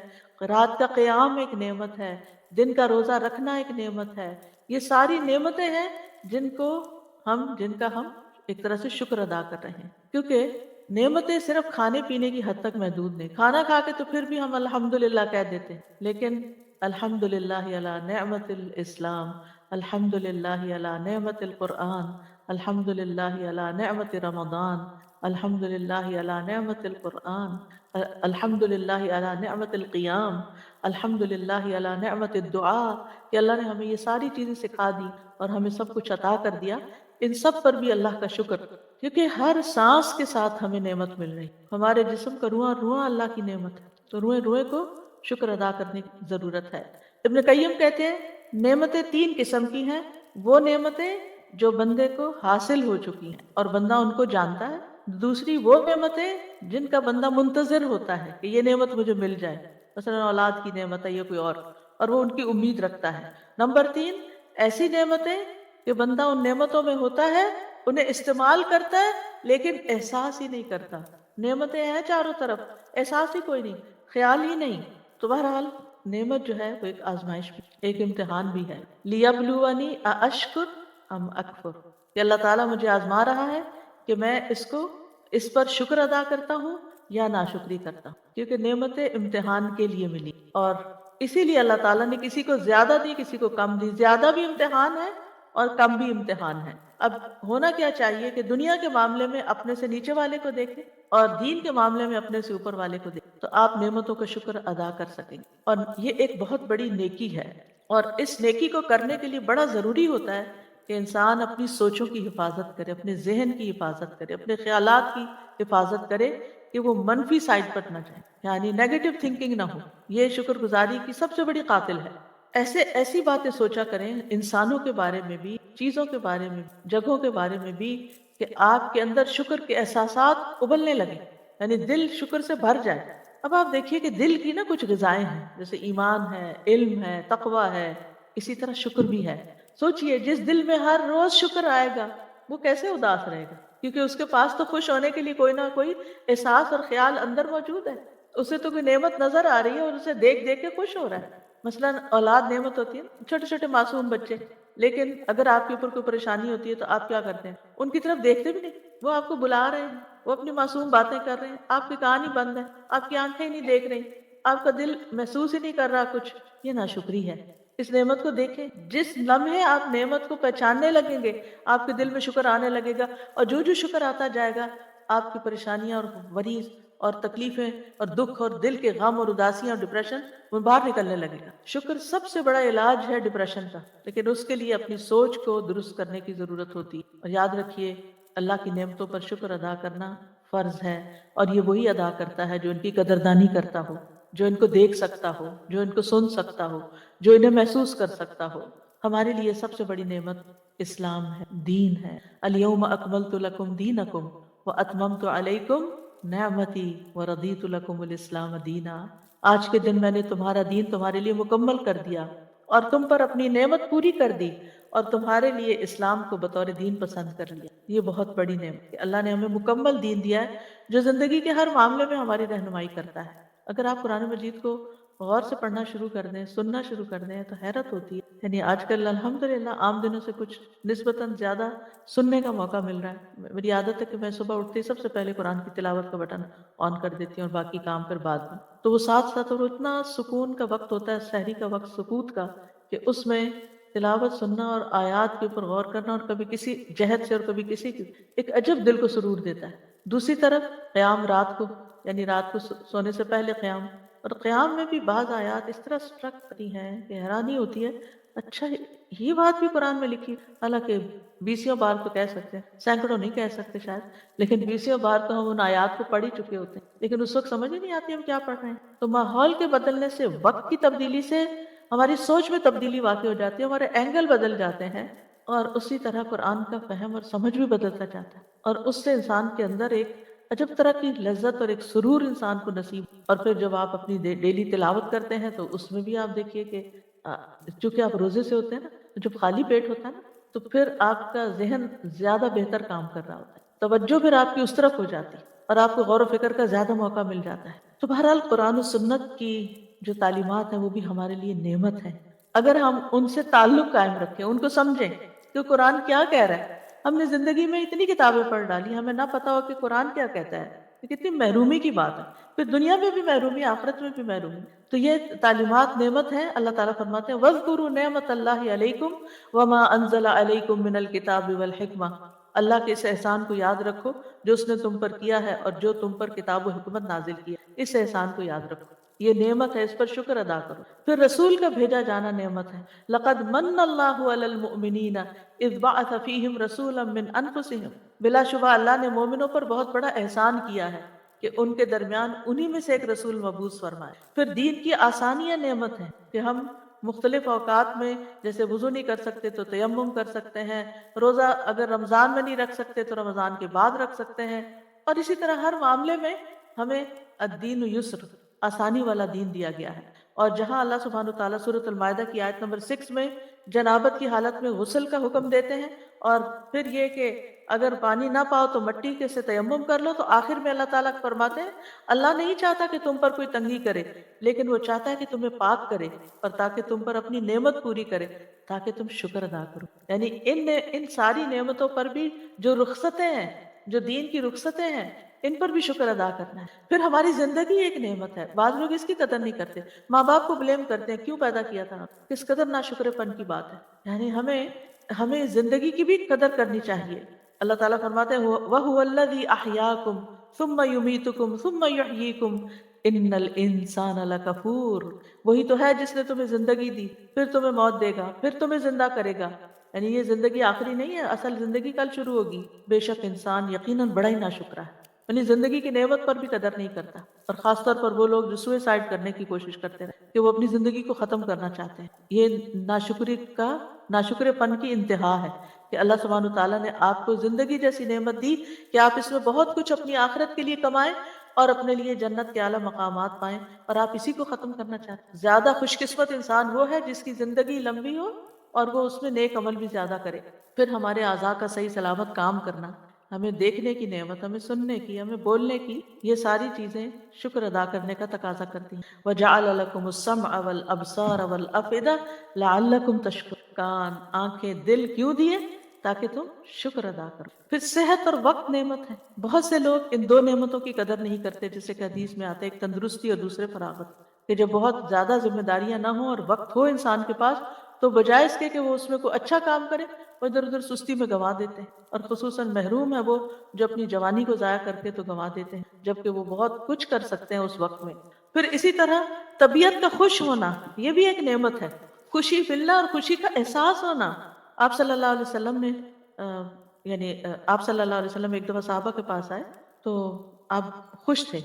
رات کا قیام ایک نعمت ہے، دن کا روزہ رکھنا ایک نعمت ہے. یہ ساری نعمتیں ہیں جن کا ہم ایک طرح سے شکر ادا کر رہے ہیں. کیونکہ نعمتیں صرف کھانے پینے کی حد تک محدود نہیں. کھانا کھا کے تو پھر بھی ہم الحمدللہ کہہ دیتے ہیں، لیکن الحمدللہ علی نعمت الاسلام، الحمدللہ علی نعمت القرآن، الحمدللہ علی نعمت رمضان، الحمدللہ علی نعمت القرآن، الحمدللہ علی نعمت القیام، الحمدللہ علی نعمت الدعاء، کہ اللہ نے ہمیں یہ ساری چیزیں سکھا دی اور ہمیں سب کچھ عطا کر دیا، ان سب پر بھی اللہ کا شکر، کیونکہ ہر سانس کے ساتھ ہمیں نعمت مل رہی، ہمارے جسم کا رواں رواں اللہ کی نعمت ہے، تو روئے روئے کو شکر ادا کرنے کی ضرورت ہے۔ ابن قیم کہتے ہیں نعمتیں تین قسم کی ہیں، وہ نعمتیں جو بندے کو حاصل ہو چکی ہیں اور بندہ ان کو جانتا ہے، دوسری وہ نعمتیں جن کا بندہ منتظر ہوتا ہے کہ یہ نعمت مجھے مل جائے، مثلا اولاد کی نعمت ہے یا کوئی اور وہ ان کی امید رکھتا ہے۔ نمبر تین، ایسی نعمتیں کہ بندہ ان نعمتوں میں ہوتا ہے، انہیں استعمال کرتا ہے لیکن احساس ہی نہیں کرتا، نعمتیں ہیں چاروں طرف، احساس ہی کوئی نہیں، خیال ہی نہیں۔ تو بہرحال نعمت جو ہے وہ ایک آزمائش بھی، ایک امتحان بھی ہے۔ لیبلونی ااشکر ام اکفر، کہ اللہ تعالیٰ مجھے آزما رہا ہے کہ میں اس پر شکر ادا کرتا ہوں یا ناشکری کرتا ہوں، کیونکہ نعمتیں امتحان کے لیے ملی، اور اسی لیے اللہ تعالیٰ نے کسی کو زیادہ دی کسی کو کم دی، زیادہ بھی امتحان ہے اور کم بھی امتحان ہے۔ اب ہونا کیا چاہیے کہ دنیا کے معاملے میں اپنے سے نیچے والے کو دیکھیں اور دین کے معاملے میں اپنے سے اوپر والے کو دیکھیں، تو آپ نعمتوں کا شکر ادا کر سکیں گے، اور یہ ایک بہت بڑی نیکی ہے، اور اس نیکی کو کرنے کے لیے بڑا ضروری ہوتا ہے کہ انسان اپنی سوچوں کی حفاظت کرے، اپنے ذہن کی حفاظت کرے، اپنے خیالات کی حفاظت کرے کہ وہ منفی سائڈ پر نہ جائے، یعنی نیگیٹو تھنکنگ نہ ہو۔ یہ شکر گزاری کی سب سے بڑی قاتل ہے۔ ایسی باتیں سوچا کریں انسانوں کے بارے میں بھی، چیزوں کے بارے میں بھی، جگہوں کے بارے میں بھی، کہ آپ کے اندر شکر کے احساسات ابلنے لگے، یعنی دل شکر سے بھر جائے۔ اب آپ دیکھیے کہ دل کی نا کچھ غذائیں ہیں، جیسے ایمان ہے، علم ہے، تقوی ہے، اسی طرح شکر بھی ہے۔ سوچئے جس دل میں ہر روز شکر آئے گا وہ کیسے اداس رہے گا، کیونکہ اس کے پاس تو خوش ہونے کے لیے کوئی نہ کوئی احساس اور خیال اندر موجود ہے، اسے تو کوئی نعمت نظر آ رہی ہے اور اسے دیکھ دیکھ کے خوش ہو رہا ہے۔ مثلا اولاد نعمت ہوتی ہے، چھوٹے چھوٹے معصوم بچے، لیکن اگر آپ کے اوپر کوئی پریشانی ہوتی ہے تو آپ کیا کرتے ہیں؟ ان کی طرف دیکھتے بھی نہیں، وہ آپ کو بلا رہے ہیں، وہ اپنی معصوم باتیں کر رہے ہیں، آپ کے کان ہی بند ہیں، آپ کی آنکھیں ہی نہیں دیکھ رہی، آپ کا دل محسوس ہی نہیں کر رہا کچھ، یہ ناشکری ہے۔ اس نعمت کو دیکھیں، جس لمحے آپ نعمت کو پہچاننے لگیں گے آپ کے دل میں شکر آنے لگے گا، اور جو جو شکر آتا جائے گا آپ کی پریشانیاں اور وریز اور تکلیفیں اور دکھ اور دل کے غم اور اداسیاں اور ڈپریشن وہ باہر نکلنے لگے گا۔ شکر سب سے بڑا علاج ہے ڈپریشن کا، لیکن اس کے لیے اپنی سوچ کو درست کرنے کی ضرورت ہوتی ہے۔ اور یاد رکھیے اللہ کی نعمتوں پر شکر ادا کرنا فرض ہے، اور یہ وہی ادا کرتا ہے جو ان کی قدردانی کرتا ہو، جو ان کو دیکھ سکتا ہو، جو ان کو سن سکتا ہو، جو انہیں محسوس کر سکتا ہو۔ ہمارے لیے سب سے بڑی نعمت اسلام ہے، دین ہے۔ الیوم اکملت لکم دینکم واتممت علیکم نعمتی ورضیت لکم الاسلام دینا۔ آج کے دن میں نے تمہارا دین تمہارے لیے مکمل کر دیا اور تم پر اپنی نعمت پوری کر دی اور تمہارے لیے اسلام کو بطور دین پسند کر لیا۔ یہ بہت بڑی نعمت ہے، اللہ نے ہمیں مکمل دین دیا ہے جو زندگی کے ہر معاملے میں ہماری رہنمائی کرتا ہے۔ اگر آپ قرآن مجید کو غور سے پڑھنا شروع کر دیں، سننا شروع کر دیں تو حیرت ہوتی ہے۔ یعنی آج کل الحمدللہ عام دنوں سے کچھ نسبتاً زیادہ سننے کا موقع مل رہا ہے۔ میری عادت ہے کہ میں صبح اٹھتے ہی سب سے پہلے قرآن کی تلاوت کا بٹن آن کر دیتی ہوں اور باقی کام پھر بعد میں۔ تو وہ ساتھ ساتھ اور اتنا سکون کا وقت ہوتا ہے، سحری کا وقت سکوت کا، کہ اس میں تلاوت سننا اور آیات کے اوپر غور کرنا، اور کبھی کسی جہت سے اور کبھی کسی کی، ایک عجب دل کو سرور دیتا ہے۔ دوسری طرف قیام رات کو، یعنی رات کو سونے سے پہلے قیام، اور قیام میں بھی بعض آیات اس طرح سٹرک کرتی ہیں کہ حیرانی ہوتی ہے، اچھا یہ بات بھی قرآن میں لکھی، حالانکہ بیسیوں بار تو کہہ سکتے ہیں، سینکڑوں نہیں کہہ سکتے شاید، لیکن بیسیوں بار تو ہم ان آیات کو پڑھ ہی چکے ہوتے ہیں، لیکن اس وقت سمجھ ہی نہیں آتی ہم کیا پڑھ رہے ہیں۔ تو ماحول کے بدلنے سے، وقت کی تبدیلی سے ہماری سوچ میں تبدیلی واقع ہو جاتی ہے، ہمارے اینگل بدل جاتے ہیں، اور اسی طرح قرآن کا فہم اور سمجھ بھی بدلتا جاتا ہے، اور اس سے انسان کے اندر ایک عجب طرح کی لذت اور ایک سرور انسان کو نصیب۔ اور پھر جب آپ اپنی ڈیلی تلاوت کرتے ہیں تو اس میں بھی آپ دیکھیے کہ چونکہ آپ روزے سے ہوتے ہیں نا، جب خالی پیٹ ہوتا ہے نا تو پھر آپ کا ذہن زیادہ بہتر کام کر رہا ہوتا ہے، توجہ پھر آپ کی اس طرف ہو جاتی ہے اور آپ کو غور و فکر کا زیادہ موقع مل جاتا ہے۔ تو بہرحال قرآن و سنت کی جو تعلیمات ہیں وہ بھی ہمارے لیے نعمت ہے، اگر ہم ان سے تعلق قائم رکھیں، ان کو سمجھیں کہ قرآن کیا کہہ رہا ہے۔ ہم نے زندگی میں اتنی کتابیں پڑھ ڈالی، ہمیں نہ پتا ہو کہ قرآن کیا کہتا ہے، یہ کتنی محرومی کی بات ہے، پھر دنیا میں بھی محرومی، آخرت میں بھی محرومی. تو یہ تعلیمات نعمت ہیں. اللہ تعالیٰ فرماتے ہیں وَاذْكُرُوا نِعْمَةَ اللَّهِ عَلَيْكُمْ وَمَا أَنزَلَ عَلَيْكُمْ مِنَ الْكِتَابِ وَالْحِكْمَةِ. اللہ کے اس احسان کو یاد رکھو جو اس نے تم پر کیا ہے اور جو تم پر کتاب و حکمت نازل کی ہے. اس احسان کو یاد رکھو، یہ نعمت ہے، اس پر شکر ادا کرو. پھر رسول کا بھیجا جانا نعمت ہے. لقد من اللہ علی المؤمنین اذ بعث فیہم رسولا من انفسہم. بلا شبہ اللہ نے مومنوں پر بہت بڑا احسان کیا ہے کہ ان کے درمیان انہی میں سے ایک رسول مبعوث فرمائے. پھر دین کی آسانیاں نعمت ہیں کہ ہم مختلف اوقات میں جیسے وضو نہیں کر سکتے تو تیمم کر سکتے ہیں، روزہ اگر رمضان میں نہیں رکھ سکتے تو رمضان کے بعد رکھ سکتے ہیں، اور اسی طرح ہر معاملے میں ہمیں الدین یسر، آسانی والا دین دیا گیا ہے. اور جہاں اللہ سبحانہ وتعالیٰ سورۃ المائدہ کی آیت نمبر 6 میں جنابت کی حالت میں غسل کا حکم دیتے ہیں، اور پھر یہ کہ اگر پانی نہ پاؤ تو مٹی کے سے تیمم کر لو، تو آخر میں اللہ تعالیٰ فرماتے ہیں اللہ نہیں چاہتا کہ تم پر کوئی تنگی کرے، لیکن وہ چاہتا ہے کہ تمہیں پاک کرے اور تاکہ تم پر اپنی نعمت پوری کرے تاکہ تم شکر ادا کرو. یعنی ان ساری نعمتوں پر بھی جو رخصتیں ہیں، جو دین کی رخصتیں ہیں، ان پر بھی شکر ادا کرنا ہے. پھر ہماری زندگی ایک نعمت ہے، بعض لوگ اس کی قدر نہیں کرتے، ماں باپ کو بلیم کرتے ہیں کیوں پیدا کیا تھا. کس قدر ناشکر پن کی بات ہے. یعنی ہمیں زندگی کی بھی قدر کرنی چاہیے. اللہ تعالیٰ فرماتے ہیں وَهُوَ الَّذِي أَحْيَاكُمْ ثُمَّ يُمِيتُكُمْ ثُمَّ يُحْيِيكُمْ إِنَّ الْإِنسَانَ لَكَفُورٌ. وہی تو ہے جس نے تمہیں زندگی دی، پھر تمہیں موت دے گا، پھر تمہیں زندہ کرے گا. یعنی یہ زندگی آخری نہیں ہے، اصل زندگی کل شروع ہوگی. بے شک انسان یقیناً بڑا ہی ناشکرا ہے، یعنی زندگی کی نعمت پر بھی قدر نہیں کرتا. اور خاص طور پر وہ لوگ جو سوئسائڈ کرنے کی کوشش کرتے ہیں کہ وہ اپنی زندگی کو ختم کرنا چاہتے ہیں. یہ ناشکر پن کی انتہا ہے کہ اللہ سبحانہ تعالیٰ نے آپ کو زندگی جیسی نعمت دی کہ آپ اس میں بہت کچھ اپنی آخرت کے لیے کمائیں اور اپنے لیے جنت کے اعلیٰ مقامات پائیں، اور آپ اسی کو ختم کرنا چاہتے ہیں. زیادہ خوش قسمت انسان وہ ہے جس کی زندگی لمبی ہو اور وہ اس میں نیک عمل بھی زیادہ کرے. پھر ہمارے اعضاء کا صحیح سلامت کام کرنا، ہمیں دیکھنے کی نعمت، ہمیں سننے کی، ہمیں بولنے کی، یہ ساری چیزیں شکر ادا کرنے کا تقاضا کرتی ہیں. وَجَعَلَ لَكُمُ السَّمْعَ وَالْأَبْصَارَ وَالْأَفْئِدَةَ لَعَلَّكُمْ تَشْكُرُونَ. کان، آنکھیں، دل کیوں دیے؟ تاکہ تم شکر ادا کرو. پھر صحت اور وقت نعمت ہے. بہت سے لوگ ان دو نعمتوں کی قدر نہیں کرتے، جیسے کہ حدیث میں آتے ہیں ایک تندرستی اور دوسرے فراغت، کہ جب بہت زیادہ ذمہ داریاں نہ ہوں اور وقت ہو انسان کے پاس تو بجائے اس کے کہ وہ اس میں کوئی اچھا کام کرے وہ ادھر ادھر سستی میں گنوا دیتے ہیں. اور خصوصاً محروم ہے وہ جو اپنی جوانی کو ضائع کر کے تو گنوا دیتے ہیں، جبکہ وہ بہت کچھ کر سکتے ہیں اس وقت میں. پھر اسی طرح طبیعت کا خوش ہونا، یہ بھی ایک نعمت ہے. خوشی ملنا اور خوشی کا احساس ہونا. آپ صلی اللہ علیہ وسلم نے آپ صلی اللہ علیہ وسلم ایک دفعہ صحابہ کے پاس آئے تو آپ خوش تھے.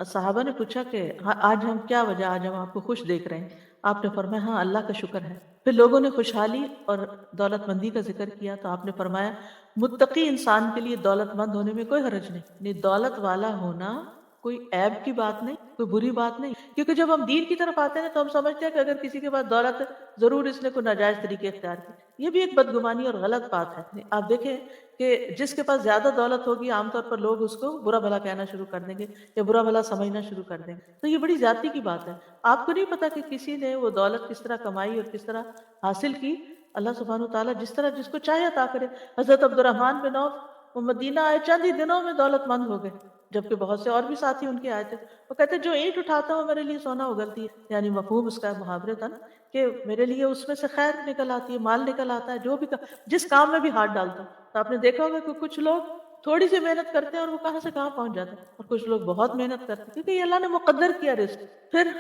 صحابہ نے پوچھا کہ آج ہم کیا وجہ، آج ہم آپ کو خوش دیکھ رہے ہیں. آپ نے فرمایا ہاں اللہ کا شکر ہے. پھر لوگوں نے خوشحالی اور دولت مندی کا ذکر کیا تو آپ نے فرمایا متقی انسان کے لیے دولت مند ہونے میں کوئی حرج نہیں، یعنی دولت والا ہونا کوئی عیب کی بات نہیں، کوئی بری بات نہیں. کیونکہ جب ہم دین کی طرف آتے ہیں تو ہم سمجھتے ہیں کہ اگر کسی کے پاس دولت ہے ضرور اس نے کوئی ناجائز طریقے اختیار کی. یہ بھی ایک بدگمانی اور غلط بات ہے. آپ دیکھیں کہ جس کے پاس زیادہ دولت ہوگی عام طور پر لوگ اس کو برا بھلا کہنا شروع کر دیں گے یا برا بھلا سمجھنا شروع کر دیں گے. تو یہ بڑی زیادتی کی بات ہے. آپ کو نہیں پتا کہ کسی نے وہ دولت کس طرح کمائی اور کس طرح حاصل کی. اللہ سبحانہ وتعالیٰ جس طرح جس کو چاہے عطا کرے. حضرت عبد الرحمن بن عوف وہ مدینہ آئے، چند ہی دنوں میں دولت مند ہو گئے، جبکہ بہت سے اور بھی ساتھی ان کے آئے تھے. وہ کہتے جو اینٹ اٹھاتا ہوں میرے لیے سونا اگلتی ہے. یعنی مفہوم اس کا محاورے تھا نا کہ میرے لیے اس میں سے خیر نکل آتی ہے، مال نکل آتا ہے، جو بھی جس کام میں بھی ہاتھ ڈالتا ہوں. تو آپ نے دیکھا ہوگا کہ کچھ لوگ تھوڑی سی محنت کرتے ہیں اور وہ کہاں سے کہاں پہنچ جاتے ہیں، اور کچھ لوگ بہت محنت کرتے ہیں کیونکہ یہ اللہ نے مقدر کیا رزق. پھر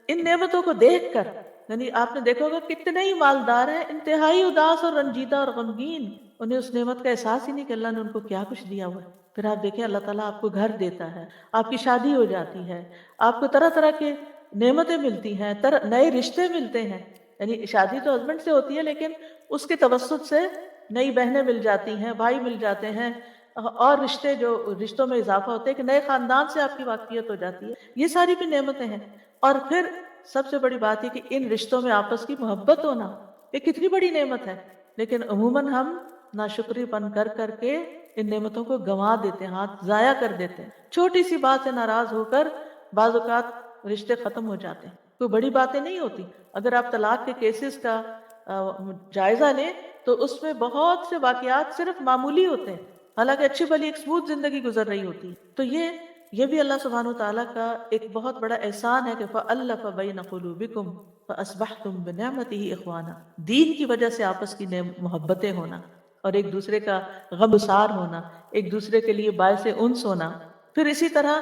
ان نعمتوں کو دیکھ کر یعنی آپ نے دیکھا ہوگا کتنے ہی مالدار ہیں انتہائی اداس اور رنجیدہ اور غمگین، انہیں اس نعمت کا احساس ہی نہیں کہ اللہ نے ان کو کیا کچھ دیا ہوا ہے. پھر آپ دیکھیں اللہ تعالیٰ آپ کو گھر دیتا ہے، آپ کی شادی ہو جاتی ہے، آپ کو طرح طرح کے نعمتیں ملتی ہیں، نئے رشتے ملتے ہیں. یعنی شادی تو ہسبینڈ سے ہوتی ہے لیکن اس کے توسط سے نئی بہنیں مل جاتی ہیں، بھائی مل جاتے ہیں، اور رشتوں میں اضافہ ہوتا ہے کہ نئے خاندان سے آپ کی واقفیت ہو جاتی ہے. یہ ساری بھی نعمتیں ہیں. اور پھر سب سے بڑی بات یہ کہ ان رشتوں میں آپس کی محبت ہونا یہ کتنی بڑی نعمت ہے. لیکن عموماً ہم ناشکری پن کر کر کے ان نعمتوں کو گنوا دیتے ہیں، ہاتھ ضائع کر دیتے ہیں. چھوٹی سی بات سے ناراض ہو کر بعض اوقات رشتے ختم ہو جاتے ہیں. کوئی بڑی باتیں نہیں ہوتی. اگر آپ طلاق کے کیسز کا جائزہ لیں تو اس میں بہت سے واقعات صرف معمولی ہوتے ہیں، حالانکہ اچھی بھلی ایک سموتھ زندگی گزر رہی ہوتی ہے. تو یہ یہ بھی اللہ سبحانہ وتعالیٰ کا ایک بہت بڑا احسان ہے کہ فَأَلَّفَ بَيْنَ قُلُوبِكُمْ فَأَصْبَحْتُمْ بِنِعْمَتِهِ إِخْوَانًا، دین کی وجہ سے آپس کی محبتیں ہونا اور ایک دوسرے کا غمگسار ہونا، ایک دوسرے کے لیے باعث انس ہونا. پھر اسی طرح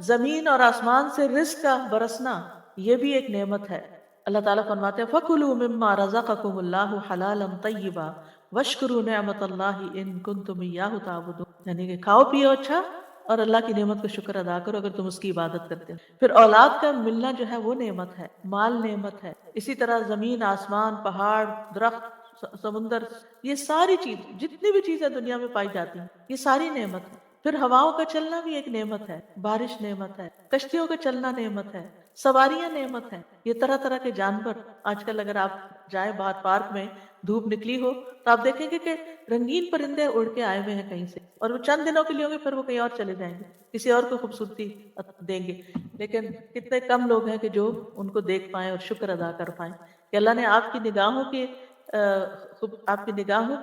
زمین اور آسمان سے رزق کا برسنا، یہ بھی ایک نعمت ہے. اللہ تعالیٰ فرماتے ہیں فَكُلُوا مِمَّا رَزَقَكُمُ اللَّهُ حَلَالًا طَيِّبًا وَاشْكُرُوا نِعْمَتَ اللَّهِ إِن كُنتُمْ إِيَّاهُ تَعْبُدُونَ، یعنی کہ کھاؤ پیو اچھا اور اللہ کی نعمت کا شکر ادا کرو اگر تم اس کی عبادت کرتے ہو. پھر اولاد کا ملنا جو ہے وہ نعمت ہے، مال نعمت ہے. اسی طرح زمین، آسمان، پہاڑ، درخت، سمندر، یہ ساری چیز، جتنی بھی چیزیں دنیا میں پائی جاتی ہیں، یہ ساری نعمت ہے. پھر ہواؤں کا چلنا بھی ایک نعمت ہے، بارش نعمت ہے، کشتیوں کا چلنا نعمت ہے، سواریاں نعمت ہیں. یہ طرح طرح کے جانور، آج کل اگر آپ جائیں باہر پارک میں، دھوپ نکلی ہو تو آپ دیکھیں گے کہ رنگین پرندے اڑ کے آئے ہوئے ہیں کہیں سے، اور وہ چند دنوں کے لیے ہوں گے، پھر وہ کہیں اور چلے جائیں گے، کسی اور کو خوبصورتی دیں گے. لیکن کتنے کم لوگ ہیں کہ جو ان کو دیکھ پائیں اور شکر ادا کر پائیں کہ اللہ نے آپ کی نگاہوں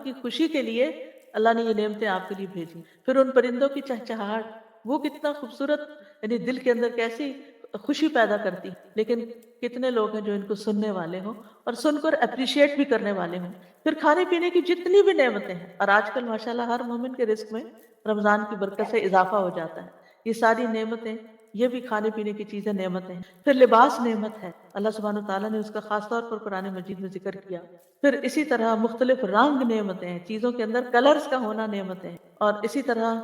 کی خوشی کے لیے اللہ نے یہ نعمتیں آپ کے لیے بھیجی. پھر ان پرندوں کی چہچہاہٹ، وہ کتنا خوبصورت، یعنی دل کے اندر کیسی خوشی پیدا کرتی. لیکن کتنے لوگ ہیں جو ان کو سننے والے ہوں اور سن کر اپریشیٹ بھی کرنے والے ہوں. پھر کھانے پینے کی جتنی بھی نعمتیں ہیں، اور آج کل ماشاءاللہ ہر مومن کے رزق میں رمضان کی برکت سے اضافہ ہو جاتا ہے. یہ ساری نعمتیں، یہ بھی کھانے پینے کی چیزیں نعمتیں ہیں. پھر لباس نعمت ہے، اللہ سبحانہ وتعالیٰ نے اس کا خاص طور پر قرآن مجید میں ذکر کیا. پھر اسی طرح مختلف رنگ نعمتیں ہیں، چیزوں کے اندر کلرز کا ہونا نعمتیں ہیں. اور اسی طرح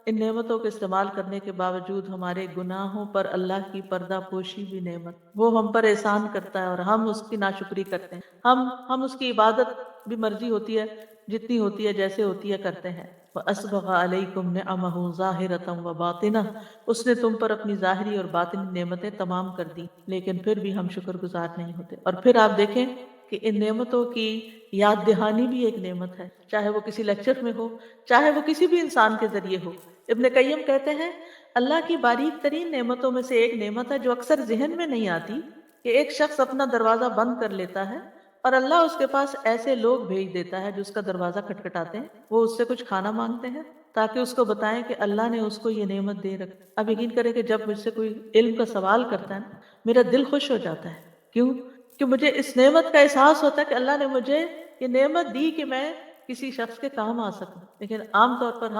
ان نعمتوں کو استعمال کرنے کے باوجود ہمارے گناہوں پر اللہ کی پردہ پوشی بھی نعمت. وہ ہم پر احسان کرتا ہے اور ہم اس کی ناشکری کرتے ہیں. ہم اس کی عبادت بھی مرضی ہوتی ہے، جتنی ہوتی ہے، جیسے ہوتی ہے، کرتے ہیں. وَأَسْبَغَ عَلَيْكُمْ نِعَمَهُ ظَاهِرَةً وَبَاطِنَةً، اس نے تم پر اپنی ظاہری اور باطنی نعمتیں تمام کر دی، لیکن پھر بھی ہم شکر گزار نہیں ہوتے. اور پھر آپ دیکھیں کہ ان نعمتوں کی یاد دہانی بھی ایک نعمت ہے، چاہے وہ کسی لیکچر میں ہو، چاہے وہ کسی بھی انسان کے ذریعے ہو. ابن قیم کہتے ہیں اللہ کی باریک ترین نعمتوں میں سے ایک نعمت ہے جو اکثر ذہن میں نہیں آتی، کہ ایک شخص اپنا دروازہ بند کر لیتا ہے اور اللہ اس کے پاس ایسے لوگ بھیج دیتا ہے جو اس کا دروازہ کھٹکھٹاتے ہیں، وہ اس سے کچھ کھانا مانگتے ہیں تاکہ اس کو بتائیں کہ اللہ نے اس کو یہ نعمت دے رکھی. اب یقین کریں کہ جب مجھ سے کوئی علم کا سوال کرتا ہے نا، میرا دل خوش ہو جاتا ہے. کیوں؟ کہ مجھے اس نعمت کا احساس ہوتا ہے کہ اللہ نے مجھے یہ نعمت دی کہ میں کسی شخص کے کام آ سکوں. لیکن عام طور پر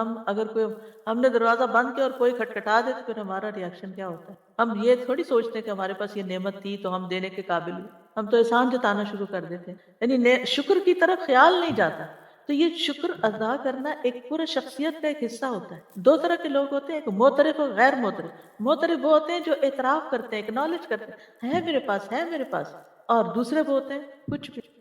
ہم نے دروازہ بند کیا اور کوئی کھٹکھٹا دے تو پھر ہمارا ریاکشن کیا ہوتا ہے؟ ہم یہ تھوڑی سوچتے کہ ہمارے پاس یہ نعمت تھی تو ہم دینے کے قابل ہوئے، ہم تو احسان جتانا شروع کر دیتے ہیں، یعنی شکر کی طرف خیال نہیں جاتا. تو یہ شکر ادا کرنا ایک پورا شخصیت کا ایک حصہ ہوتا ہے. دو طرح کے لوگ ہوتے ہیں، ایک معترف اور غیر معترف. معترف وہ ہوتے ہیں جو اعتراف کرتے ہیں، اکنالج کرتے ہیں، ہے میرے پاس، ہے میرے پاس. اور دوسرے وہ ہوتے ہیں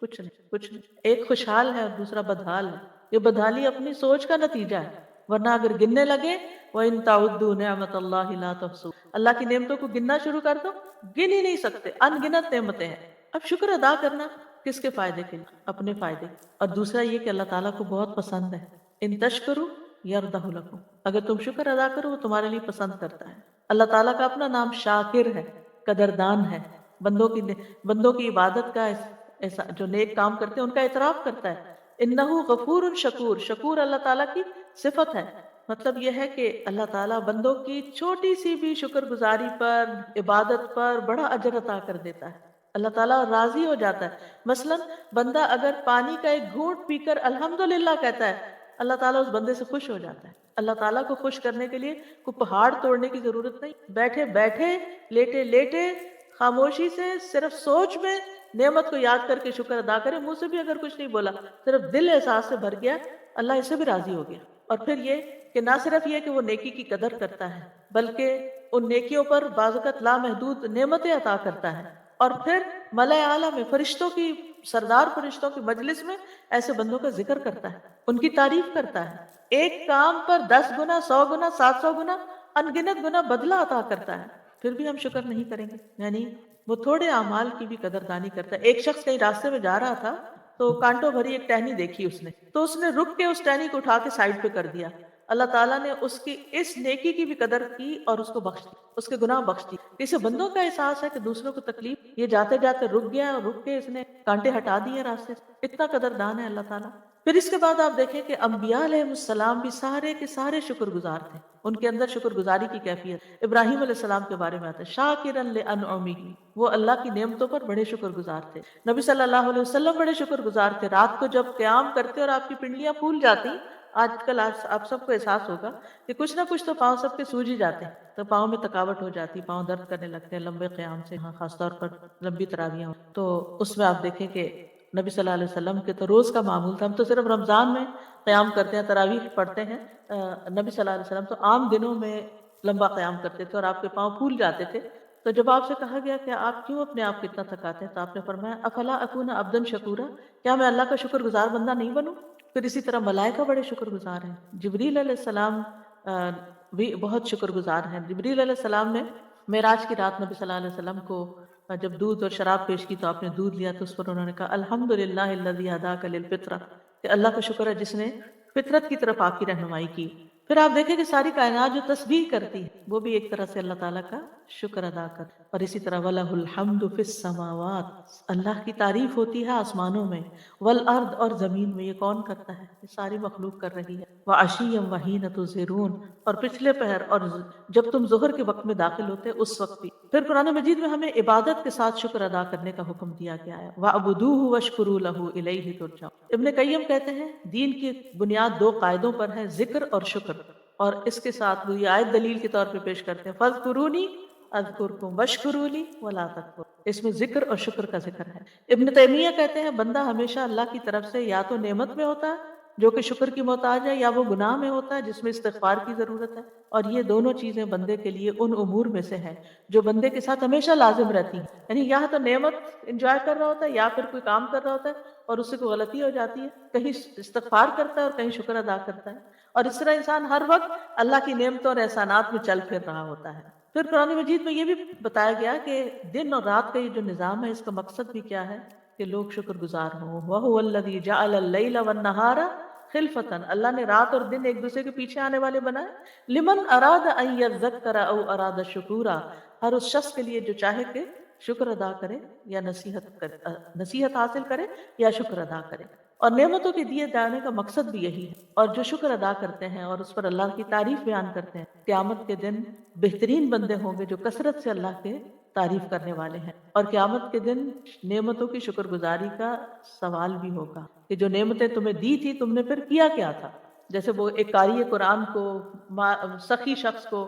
کچھ نہیں. ایک خوشحال ہے اور دوسرا بدحال ہے. یہ بدحالی اپنی سوچ کا نتیجہ ہے، ورنہ اگر گننے لگے وَإِن تَعُدُّوا نِعْمَتَ اللَّهِ لَا تُحْصُوهَا، اللہ کی نعمتوں کو گننا شروع کر دو، گن ہی نہیں سکتے، ان گنت نعمتیں ہیں. اب شکر ادا کرنا کس کے فائدے کے لیے؟ اپنے فائدے. اور دوسرا یہ کہ اللہ تعالیٰ کو بہت پسند ہے، ان تشکروا یرضہ لکم، اگر تم شکر ادا کرو وہ تمہارے لیے پسند کرتا ہے. اللہ تعالیٰ کا اپنا نام شاکر ہے، قدردان ہے. بندوں کی عبادت کا جو نیک کام کرتے ہیں ان کا اعتراف کرتا ہے. انہ غفور شکور، شکور اللہ تعالیٰ کی صفت ہے. مطلب یہ ہے کہ اللہ تعالیٰ بندوں کی چھوٹی سی بھی شکر گزاری پر، عبادت پر بڑا اجر عطا کر دیتا ہے. اللہ تعالیٰ راضی ہو جاتا ہے. مثلا بندہ اگر پانی کا ایک گھونٹ پی کر الحمدللہ کہتا ہے، اللہ تعالیٰ اس بندے سے خوش ہو جاتا ہے. اللہ تعالیٰ کو خوش کرنے کے لیے کوئی پہاڑ توڑنے کی ضرورت نہیں، بیٹھے بیٹھے، لیٹے لیٹے، خاموشی سے صرف سوچ میں نعمت کو یاد کر کے شکر ادا کرے. منہ سے بھی اگر کچھ نہیں بولا، صرف دل احساس سے بھر گیا، اللہ اس سے بھی راضی ہو گیا. اور پھر یہ کہ نہ صرف یہ کہ وہ نیکی کی قدر کرتا ہے، بلکہ ان نیکیوں پر بعض اوقات لامحدود نعمتیں عطا کرتا ہے. اور پھر ملائے اعلیٰ میں، فرشتوں کی، سردار فرشتوں کی مجلس میں ایسے بندوں کا ذکر کرتا ہے، ان کی تعریف کرتا ہے. ایک کام پر 10 گنا، 100 گنا، 700 گنا، انگنت گنا بدلہ عطا کرتا ہے. پھر بھی ہم شکر نہیں کریں گے. یعنی وہ تھوڑے اعمال کی بھی قدردانی کرتا ہے. ایک شخص کہیں راستے میں جا رہا تھا تو کانٹوں بھری ایک ٹہنی دیکھی اس نے، تو اس نے رک کے اس ٹہنی کو اٹھا کے سائڈ پہ کر دیا. اللہ تعالیٰ نے اس کی اس نیکی کی بھی قدر کی اور اس کو بخش دی، اس کے گناہ بخش دی. اسے بندوں کا احساس ہے کہ دوسروں کو تکلیف، یہ جاتے جاتے رک گیا اور رک کے اس نے کانٹے ہٹا دیے راستے سے. اتنا قدردان ہے اللہ تعالیٰ. پھر اس کے بعد آپ دیکھیں کہ انبیاء علیہ السلام بھی سارے کے سارے شکر گزار تھے، ان کے اندر شکر گزاری کی کیفیت۔ ابراہیم علیہ السلام کے بارے میں آتا ہے شاکرا لانعمہ، وہ اللہ کی نعمتوں پر بڑے شکر گزار تھے۔ نبی صلی اللہ علیہ وسلم بڑے شکر گزار تھے، رات کو جب قیام کرتے اور آپ کی پنڈلیاں پھول جاتی، آج کل آپ سب کو احساس ہوگا کہ کچھ نہ کچھ تو پاؤں سب کے سوج ہی جاتے ہیں، تو پاؤں میں تھکاوٹ ہو جاتی، پاؤں درد کرنے لگتے ہیں لمبے قیام سے، ہاں خاص طور پر لمبی تراویحیں، تو اس میں آپ دیکھیں کہ نبی صلی اللہ علیہ وسلم کے تو روز کا معمول تھا، ہم تو صرف رمضان میں قیام کرتے ہیں، تراویح پڑھتے ہیں، نبی صلی اللہ علیہ وسلم تو عام دنوں میں لمبا قیام کرتے تھے اور آپ کے پاؤں پھول جاتے تھے۔ تو جب آپ سے کہا گیا کہ آپ کیوں اپنے آپ کو اتنا تھکاتے ہیں، تو آپ نے فرمایا افلا اکون عبدا شکورا، کیا میں اللہ کا شکر گزار بندہ نہیں بنوں؟ پھر اسی طرح ملائکہ بڑے شکر گزار ہیں، جبریل علیہ السلام بھی بہت شکر گزار ہیں۔ جبریل علیہ السلام نے معراج کی رات نبی صلی اللہ علیہ وسلم کو جب دودھ اور شراب پیش کی تو آپ نے دودھ لیا، تو اس پر انہوں نے کہا الحمدللہ الذی ہداک للفطرہ، کہ اللہ کا شکر ہے جس نے فطرت کی طرف آپ کی رہنمائی کی۔ پھر آپ دیکھیں کہ ساری کائنات جو تسبیح کرتی ہے وہ بھی ایک طرح سے اللہ تعالیٰ کا شکر ادا کر، اور اسی طرح وَلَهُ الْحَمْدُ فِي السَّمَاوَاتِ، اللہ کی تعریف ہوتی ہے آسمانوں میں، والارض، اور زمین میں، یہ کون کرتا ہے؟ یہ ساری مخلوق کر رہی ہے۔ وَعَشِيًّا وَحِينَ تُظْهِرُونَ، اور پچھلے پہر اور جب تم ظہر کے وقت میں داخل ہوتے اس وقت بھی۔ پھر قرآن مجید میں ہمیں عبادت کے ساتھ شکر ادا کرنے کا حکم دیا گیا ہے، وَاعْبُدُوهُ وَاشْكُرُوا لَهُ إِلَيْهِ تُرْجَعُونَ۔ ابن قیم کہتے ہیں دین کی بنیاد دو قاعدوں پر ہے، ذکر اور شکر، اور اس کے ساتھ وہ یہ آیت دلیل کے طور پہ پیش کرتے ہیں فَاذْكُرُونِي اذکرکم واشکروا لی ولا تکفرون، اس میں ذکر اور شکر کا ذکر ہے۔ ابن تیمیہ کہتے ہیں بندہ ہمیشہ اللہ کی طرف سے یا تو نعمت میں ہوتا ہے جو کہ شکر کی محتاج ہے، یا وہ گناہ میں ہوتا ہے جس میں استغفار کی ضرورت ہے، اور یہ دونوں چیزیں بندے کے لیے ان امور میں سے ہے جو بندے کے ساتھ ہمیشہ لازم رہتی ہیں۔ یعنی یا تو نعمت انجوائے کر رہا ہوتا ہے، یا پھر کوئی کام کر رہا ہوتا ہے اور اس سے کوئی غلطی ہو جاتی ہے، کہیں استغفار کرتا ہے اور کہیں شکر ادا کرتا ہے، اور اس طرح انسان ہر وقت اللہ کی نعمتوں اور احسانات میں چل پھر رہا ہوتا ہے۔ پھر قرآن مجید میں یہ بھی بتایا گیا کہ دن اور رات کا یہ جو نظام ہے اس کا مقصد بھی کیا ہے کہ لوگ شکر گزار ہوں۔ وَهُوَ الَّذِي جَعَلَ اللَّيْلَ وَالنَّهَارَ خِلْفَةً، اللہ نے رات اور دن ایک دوسرے کے پیچھے آنے والے بنائے۔ لِمَنْ أَرَادَ أَن يَذَّكَّرَ أَوْ أَرَادَ شُكُورًا، ہر اس شخص کے لیے جو چاہے کہ شکر ادا کرے یا نصیحت حاصل کرے یا شکر ادا کرے، اور نعمتوں کے دیے جانے کا مقصد بھی یہی ہے۔ اور جو شکر ادا کرتے ہیں اور اس پر اللہ کی تعریف بیان کرتے ہیں، قیامت کے دن بہترین بندے ہوں گے جو کثرت سے اللہ کے تعریف کرنے والے ہیں، اور قیامت کے دن نعمتوں کی شکر گزاری کا سوال بھی ہوگا کہ جو نعمتیں تمہیں دی تھی تم نے پھر کیا کیا تھا۔ جیسے وہ ایک قاری قرآن کو، سخی شخص کو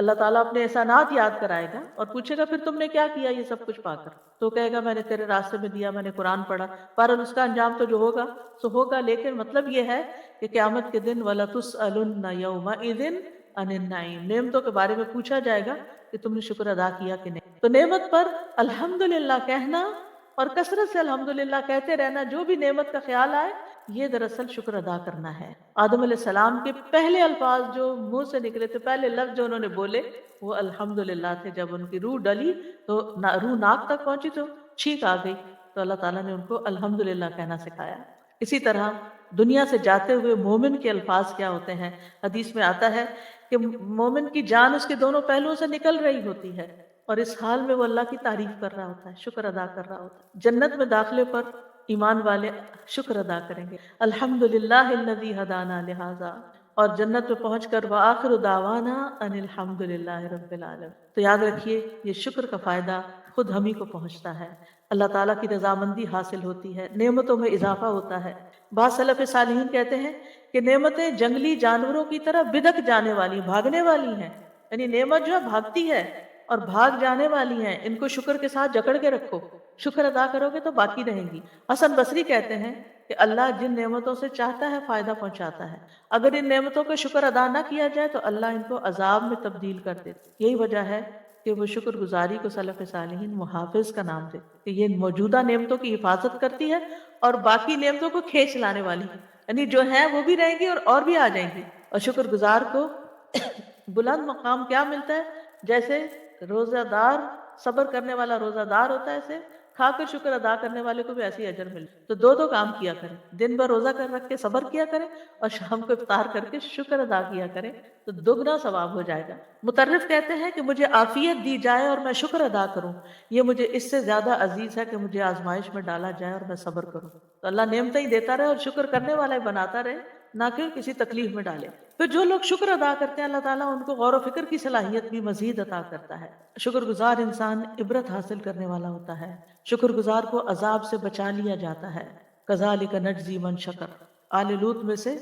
اللہ تعالیٰ اپنے احسانات یاد کرائے گا اور پوچھے گا پھر تم نے کیا کیا یہ سب کچھ پا کر، تو کہے گا میں نے تیرے راستے میں دیا، میں نے قرآن پڑھا، پر اس کا انجام تو جو ہوگا سو ہوگا۔ لیکن مطلب یہ ہے کہ قیامت کے دن وَلَتُسْأَلُنَّ يَوْمَئِذٍ عَنِ النَّعِيمِ، نعمتوں کے بارے میں پوچھا جائے گا کہ تم نے شکر ادا کیا کہ نہیں۔ تو نعمت پر الحمدللہ کہنا اور کثرت سے الحمدللہ کہتے رہنا، جو بھی نعمت کا خیال آئے، یہ دراصل شکر ادا کرنا ہے۔ آدم علیہ السلام کے پہلے الفاظ جو منہ سے نکلے تھے، پہلے لفظ جو انہوں نے بولے وہ الحمدللہ تھے۔ جب ان کی روح ڈلی تو روح ناک تک پہنچی تو چھینک آ گئی، تو اللہ تعالیٰ نے ان کو الحمدللہ کہنا سکھایا۔ اسی طرح دنیا سے جاتے ہوئے مومن کے الفاظ کیا ہوتے ہیں؟ حدیث میں آتا ہے کہ مومن کی جان اس کے دونوں پہلوؤں سے نکل رہی ہوتی ہے، اور اس حال میں وہ اللہ کی تعریف کر رہا ہوتا ہے، شکر ادا کر رہا ہوتا ہے۔ جنت میں داخلے پر ایمان والے شکر ادا کریں گے، الحمدللہ الذی ہدانا لہذا، اور جنت میں پہنچ کر وآخر دعوانا ان الحمدللہ رب العالمین۔ تو یاد رکھیے یہ شکر کا فائدہ خود ہم ہی کو پہنچتا ہے، اللہ تعالیٰ کی رضامندی حاصل ہوتی ہے، نعمتوں میں اضافہ ہوتا ہے۔ بعض سلف صالحین کہتے ہیں کہ نعمتیں جنگلی جانوروں کی طرح بدک جانے والی، بھاگنے والی ہیں، یعنی نعمت جو ہے بھاگتی ہے اور بھاگ جانے والی ہیں، ان کو شکر کے ساتھ جکڑ کے رکھو، شکر ادا کرو گے تو باقی رہیں گی۔ حسن بصری کہتے ہیں کہ اللہ جن نعمتوں سے چاہتا ہے فائدہ پہنچاتا ہے، اگر ان نعمتوں کا شکر ادا نہ کیا جائے تو اللہ ان کو عذاب میں تبدیل کر دیتا۔ یہی وجہ ہے کہ وہ شکر گزاری کو سلف صالحین محافظ کا نام دیتے، کہ یہ موجودہ نعمتوں کی حفاظت کرتی ہے اور باقی نعمتوں کو کھینچ لانے والی ہے، یعنی جو ہیں وہ بھی رہیں گی اور بھی آ جائیں گی۔ اور شکر گزار کو بلند مقام کیا ملتا ہے؟ جیسے روزہ دار، صبر کرنے والا روزہ دار ہوتا ہے، ایسے کھا کر شکر ادا کرنے والے کو بھی ایسی اجر ملے۔ تو دو کام کیا کریں، دن بھر روزہ کر رکھ کے صبر کیا کریں، اور شام کو افطار کر کے شکر ادا کیا کریں، تو دگنا ثواب ہو جائے گا۔ مطرف کہتے ہیں کہ مجھے عافیت دی جائے اور میں شکر ادا کروں، یہ مجھے اس سے زیادہ عزیز ہے کہ مجھے آزمائش میں ڈالا جائے اور میں صبر کروں۔ تو اللہ نعمتیں ہی دیتا رہے اور شکر کرنے والا ہی بناتا رہے، نہ کہ کسی تکلیف میں ڈالے۔ پھر جو لوگ شکر ادا کرتے ہیں اللہ تعالیٰ ان کو غور و فکر کی صلاحیت بھی مزید عطا کرتا ہے۔ شکر گزار انسان عبرت حاصل کرنے والا ہوتا ہے، شکر گزار کو عذاب سے بچا لیا جاتا ہے۔ کذالک نجزی من شکر، آل لوط میں سے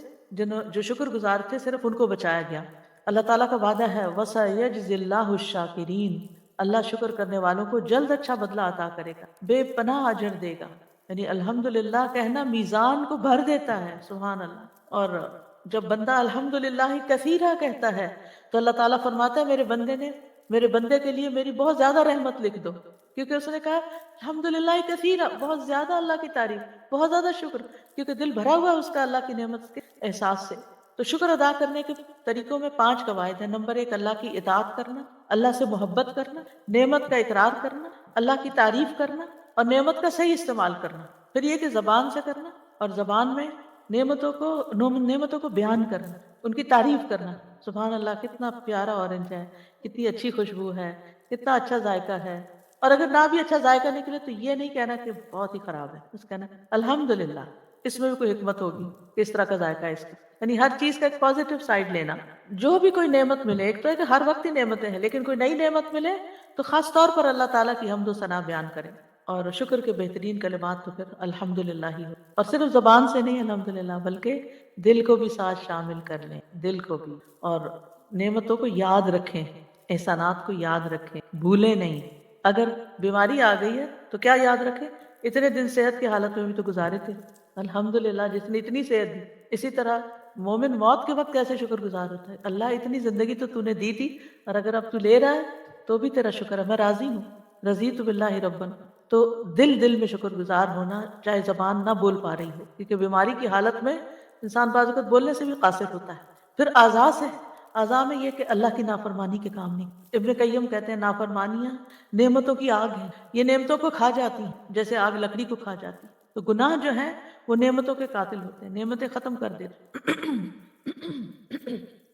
جو شکر گزار تھے صرف ان کو بچایا گیا۔ اللہ تعالیٰ کا وعدہ ہے وَسَيَجْزِي اللَّهُ الشَّاكِرِينَ، اللہ شکر کرنے والوں کو جلد اچھا بدلہ عطا کرے گا، بے پناہ اجر دے گا۔ یعنی الحمدللہ کہنا میزان کو بھر دیتا ہے، سبحان اللہ۔ اور جب بندہ الحمدللہ کثیرہ کہتا ہے تو اللہ تعالیٰ فرماتا ہے میرے بندے کے لیے میری بہت زیادہ رحمت لکھ دو، کیونکہ اس نے کہا الحمدللہ کثیرہ، بہت زیادہ اللہ کی تعریف، بہت زیادہ شکر، کیونکہ دل بھرا ہوا ہے اس کا اللہ کی نعمت کے احساس سے۔ تو شکر ادا کرنے کے طریقوں میں 5 قواعد ہیں۔ نمبر 1، اللہ کی اطاعت کرنا، اللہ سے محبت کرنا، نعمت کا اقرار کرنا، اللہ کی تعریف کرنا اور نعمت کا صحیح استعمال کرنا۔ پھر یہ کہ زبان سے کرنا، اور زبان میں نعمتوں کو بیان کرنا، ان کی تعریف کرنا۔ سبحان اللہ، کتنا پیارا اورنج ہے، کتنی اچھی خوشبو ہے، کتنا اچھا ذائقہ ہے۔ اور اگر نہ بھی اچھا ذائقہ نکلے تو یہ نہیں کہنا کہ بہت ہی خراب ہے، بس کہنا الحمدللہ۔ اس میں بھی کوئی حکمت ہوگی کہ اس طرح کا ذائقہ ہے اس کا، یعنی ہر چیز کا ایک پازیٹیو سائڈ لینا۔ جو بھی کوئی نعمت ملے، ایک تو ہے کہ ہر وقت ہی نعمتیں ہیں، لیکن کوئی نئی نعمت ملے تو خاص طور پر اللہ تعالیٰ کی حمد و ثنا بیان کریں۔ اور شکر کے بہترین کلمات تو پھر الحمدللہ ہی ہو، اور صرف زبان سے نہیں الحمدللہ، بلکہ دل کو بھی ساتھ شامل کر لیں، دل کو بھی، اور نعمتوں کو یاد رکھیں، احسانات کو یاد رکھیں، بھولیں نہیں۔ اگر بیماری آ گئی ہے تو کیا یاد رکھیں؟ اتنے دن صحت کی حالت میں بھی تو گزارے تھے، الحمدللہ جس نے اتنی صحت دی۔ اسی طرح مومن موت کے وقت کیسے شکر گزار ہوتا ہے، اللہ اتنی زندگی تو نے دی تھی، اور اگر اب تو لے رہا ہے تو بھی تیرا شکر ہے، میں راضی ہوں، رضیت باللہ ربن۔ تو دل میں شکر گزار ہونا، چاہے زبان نہ بول پا رہی ہو، کیونکہ بیماری کی حالت میں انسان بعض اوقات بولنے سے بھی قاصر ہوتا ہے۔ پھر اعضاء سے، اعضاء میں یہ کہ اللہ کی نافرمانی کے کام نہیں۔ ابن قیم کہتے ہیں نافرمانیاں نعمتوں کی آگ ہیں، یہ نعمتوں کو کھا جاتی ہیں جیسے آگ لکڑی کو کھا جاتی ہے۔ تو گناہ جو ہیں وہ نعمتوں کے قاتل ہوتے ہیں، نعمتیں ختم کر دیتے۔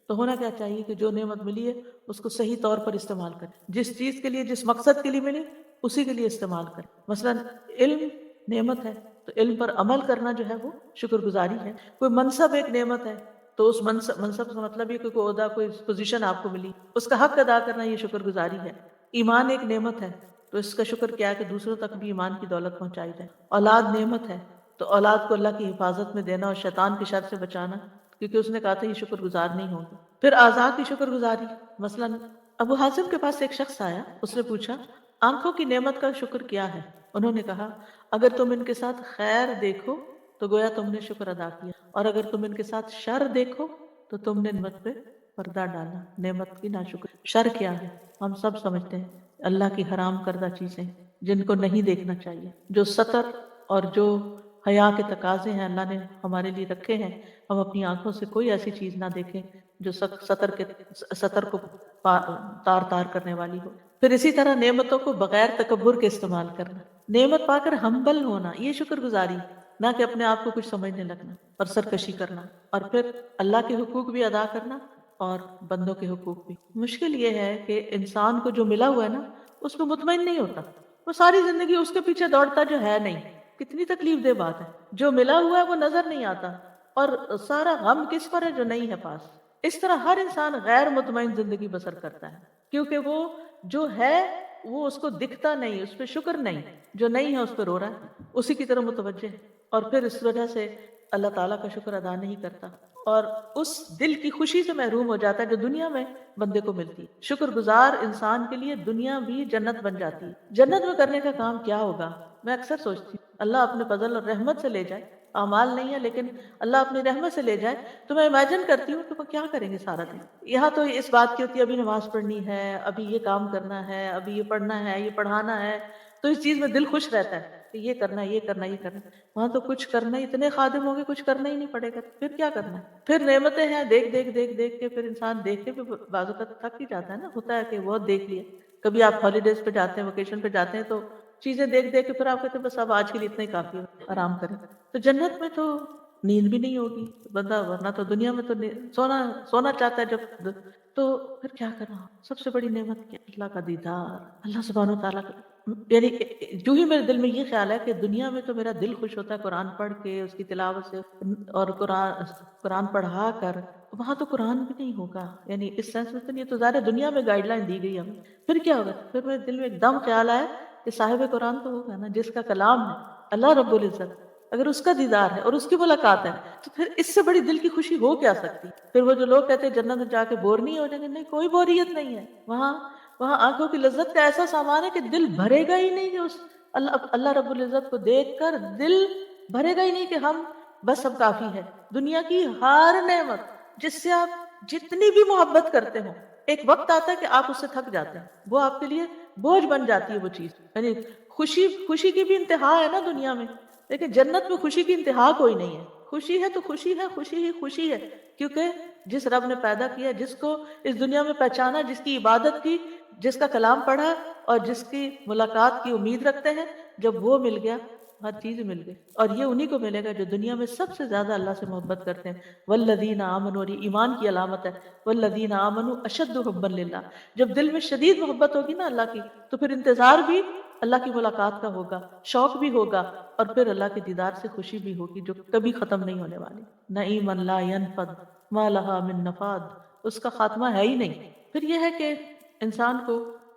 تو ہونا کیا چاہیے کہ جو نعمت ملی ہے اس کو صحیح طور پر استعمال کریں، جس چیز کے لیے، جس مقصد کے لیے ملی اسی کے لیے استعمال کریں۔ مثلا علم نعمت ہے تو علم پر عمل کرنا جو ہے وہ شکر گزاری ہے۔ کوئی منصب ایک نعمت ہے تو اس منصب کا مطلب یہ کہ کوئی عہدہ، کوئی پوزیشن آپ کو ملی، اس کا حق ادا کرنا، یہ شکر گزاری ہے۔ ایمان ایک نعمت ہے تو اس کا شکر کیا ہے کہ دوسروں تک بھی ایمان کی دولت پہنچائی جائے۔ اولاد نعمت ہے تو اولاد کو اللہ کی حفاظت میں دینا اور شیطان کی شر سے بچانا، کیونکہ اس نے کہا تھا یہ شکر گزار نہیں ہوں گے۔ پھر اعضاء کی شکر گزاری، مثلا ابو حازم کے پاس ایک شخص آیا، اس نے پوچھا آنکھوں کی نعمت کا شکر کیا ہے؟ انہوں نے کہا اگر تم ان کے ساتھ خیر دیکھو تو گویا تم نے شکر ادا کیا، اور اگر تم ان کے ساتھ شر دیکھو تو تم نے نعمت پہ پردہ ڈالا، نعمت کی ناشکر۔ شر کیا ہے؟ ہم سب سمجھتے ہیں اللہ کی حرام کردہ چیزیں جن کو نہیں دیکھنا چاہیے، جو سطر اور جو حیا کے تقاضے ہیں اللہ نے ہمارے لیے رکھے ہیں، ہم اپنی آنکھوں سے کوئی ایسی چیز نہ دیکھیں جو سطر کو تار کرنے والی ہو۔ پھر اسی طرح نعمتوں کو بغیر تکبر کے استعمال کرنا، نعمت پا کر ہمبل ہونا، یہ شکر گزاری، نہ کہ اپنے آپ کو کچھ سمجھنے لگنا اور سرکشی کرنا۔ اور پھر اللہ کے حقوق بھی ادا کرنا اور بندوں کے حقوق بھی۔ مشکل یہ ہے کہ انسان کو جو ملا ہوا ہے نا اس پہ مطمئن نہیں ہوتا، وہ ساری زندگی اس کے پیچھے دوڑتا جو ہے نہیں۔ کتنی تکلیف دہ بات ہے، جو ملا ہوا ہے وہ نظر نہیں آتا، اور سارا غم کس پر ہے؟ جو نہیں ہے پاس۔ اس طرح ہر انسان غیر مطمئن زندگی بسر کرتا ہے، کیونکہ وہ جو ہے وہ اس کو دکھتا نہیں، اس پہ شکر نہیں، جو نہیں ہے اس پہ رو رہا ہے، اسی کی طرف متوجہ ہے، اور پھر اس وجہ سے اللہ تعالیٰ کا شکر ادا نہیں کرتا، اور اس دل کی خوشی سے محروم ہو جاتا ہے جو دنیا میں بندے کو ملتی ہے۔ شکر گزار انسان کے لیے دنیا بھی جنت بن جاتی ہے۔ جنت میں کرنے کا کام کیا ہوگا؟ میں اکثر سوچتی ہوں اللہ اپنے فضل اور رحمت سے لے جائے، اعمال نہیں ہے لیکن اللہ اپنی رحمت سے لے جائے، تو میں امیجن کرتی ہوں کہ وہ کیا کریں گے سارا دن۔ یہاں تو اس بات کی ہوتی ہے ابھی نماز پڑھنی ہے، ابھی یہ کام کرنا ہے، ابھی یہ پڑھنا ہے، یہ پڑھانا ہے، تو اس چیز میں دل خوش رہتا ہے کہ یہ کرنا ہے، یہ کرنا ہے، یہ کرنا ہے۔ وہاں تو کچھ کرنا، اتنے خادم ہوں گے کچھ کرنا ہی نہیں پڑے گا، پھر کیا کرنا ہے؟ پھر نعمتیں ہیں، دیکھ کے پھر انسان دیکھ کے بھی بعض اوقات تھک ہی جاتا ہے نا، ہوتا ہے کہ بہت دیکھ لیا۔ کبھی آپ ہالیڈیز پہ جاتے ہیں، ویکیشن پہ جاتے ہیں، تو چیزیں دیکھ کے پھر آپ کہتے ہیں بس اب آج کے لیے اتنا ہی کافی ہے، آرام کریں۔ تو جنت میں تو نیند بھی نہیں ہوگی بندہ، ورنہ تو دنیا میں تو سونا چاہتا ہے جب، تو پھر کیا کرنا؟ سب سے بڑی نعمت کیا؟ اللہ کا دیدار، اللہ سبحانہ و تعالیٰ کا۔ یعنی جو ہی میرے دل میں یہ خیال ہے کہ دنیا میں تو میرا دل خوش ہوتا ہے قرآن پڑھ کے، اس کی تلاوت سے، اور قرآن پڑھا کر، وہاں تو قرآن بھی نہیں ہوگا، یعنی اس سینس میں تو نہیں، تو ظاہر ہے دنیا میں گائیڈ لائن دی گئی ہمیں، پھر کیا ہوگا؟ پھر میرے دل میں ایک دم خیال آیا کہ صاحب قرآن تو ہوگا نا، جس کا کلام ہے اللہ رب العزت، اگر اس کا دیدار ہے اور اس کی ملاقات ہے تو پھر اس سے بڑی دل کی خوشی ہو کیا سکتی؟ پھر وہ جو لوگ کہتے ہیں جنت میں جا کے بور نہیں ہو جائیں گے، نہیں، کوئی بوریت نہیں ہے وہاں آنکھوں کی لذت کا ایسا سامان ہے کہ دل بھرے گا ہی نہیں، کہ اس اللہ رب العزت کو دیکھ کر دل بھرے گا ہی نہیں کہ ہم بس اب کافی ہے۔ دنیا کی ہر نعمت جس سے آپ جتنی بھی محبت کرتے ہو، ایک وقت آتا ہے کہ آپ اس سے تھک جاتے ہیں، وہ آپ کے لیے بوجھ بن جاتی ہے وہ چیز، یعنی خوشی کی بھی انتہا ہے نا دنیا میں، لیکن جنت میں خوشی کی انتہا کوئی نہیں ہے، خوشی ہے تو خوشی ہے، خوشی ہی خوشی ہے، کیونکہ جس رب نے پیدا کیا، جس کو اس دنیا میں پہچانا، جس کی عبادت کی، جس کا کلام پڑھا اور جس کی ملاقات کی امید رکھتے ہیں، جب وہ مل گیا ہر چیز مل گئی، اور یہ انہی کو ملے گا جو دنیا میں سب سے زیادہ اللہ سے محبت کرتے ہیں۔ والذین آمنوا، اور یہ ایمان کی علامت ہے، والذین آمنوا اشد حبا للہ، جب دل میں شدید محبت ہوگی نا اللہ کی، تو پھر انتظار بھی اللہ کی ملاقات کا ہوگا، شوق بھی ہوگا، اور پھر اللہ کے دیدار سے خوشی بھی ہوگی جو کبھی ختم نہیں ہونے والی۔ نعیم لا ينفد ما لها من نفاد، اس کا خاتمہ ہے ہی نہیں۔ پھر یہ ہے کہ انسان کو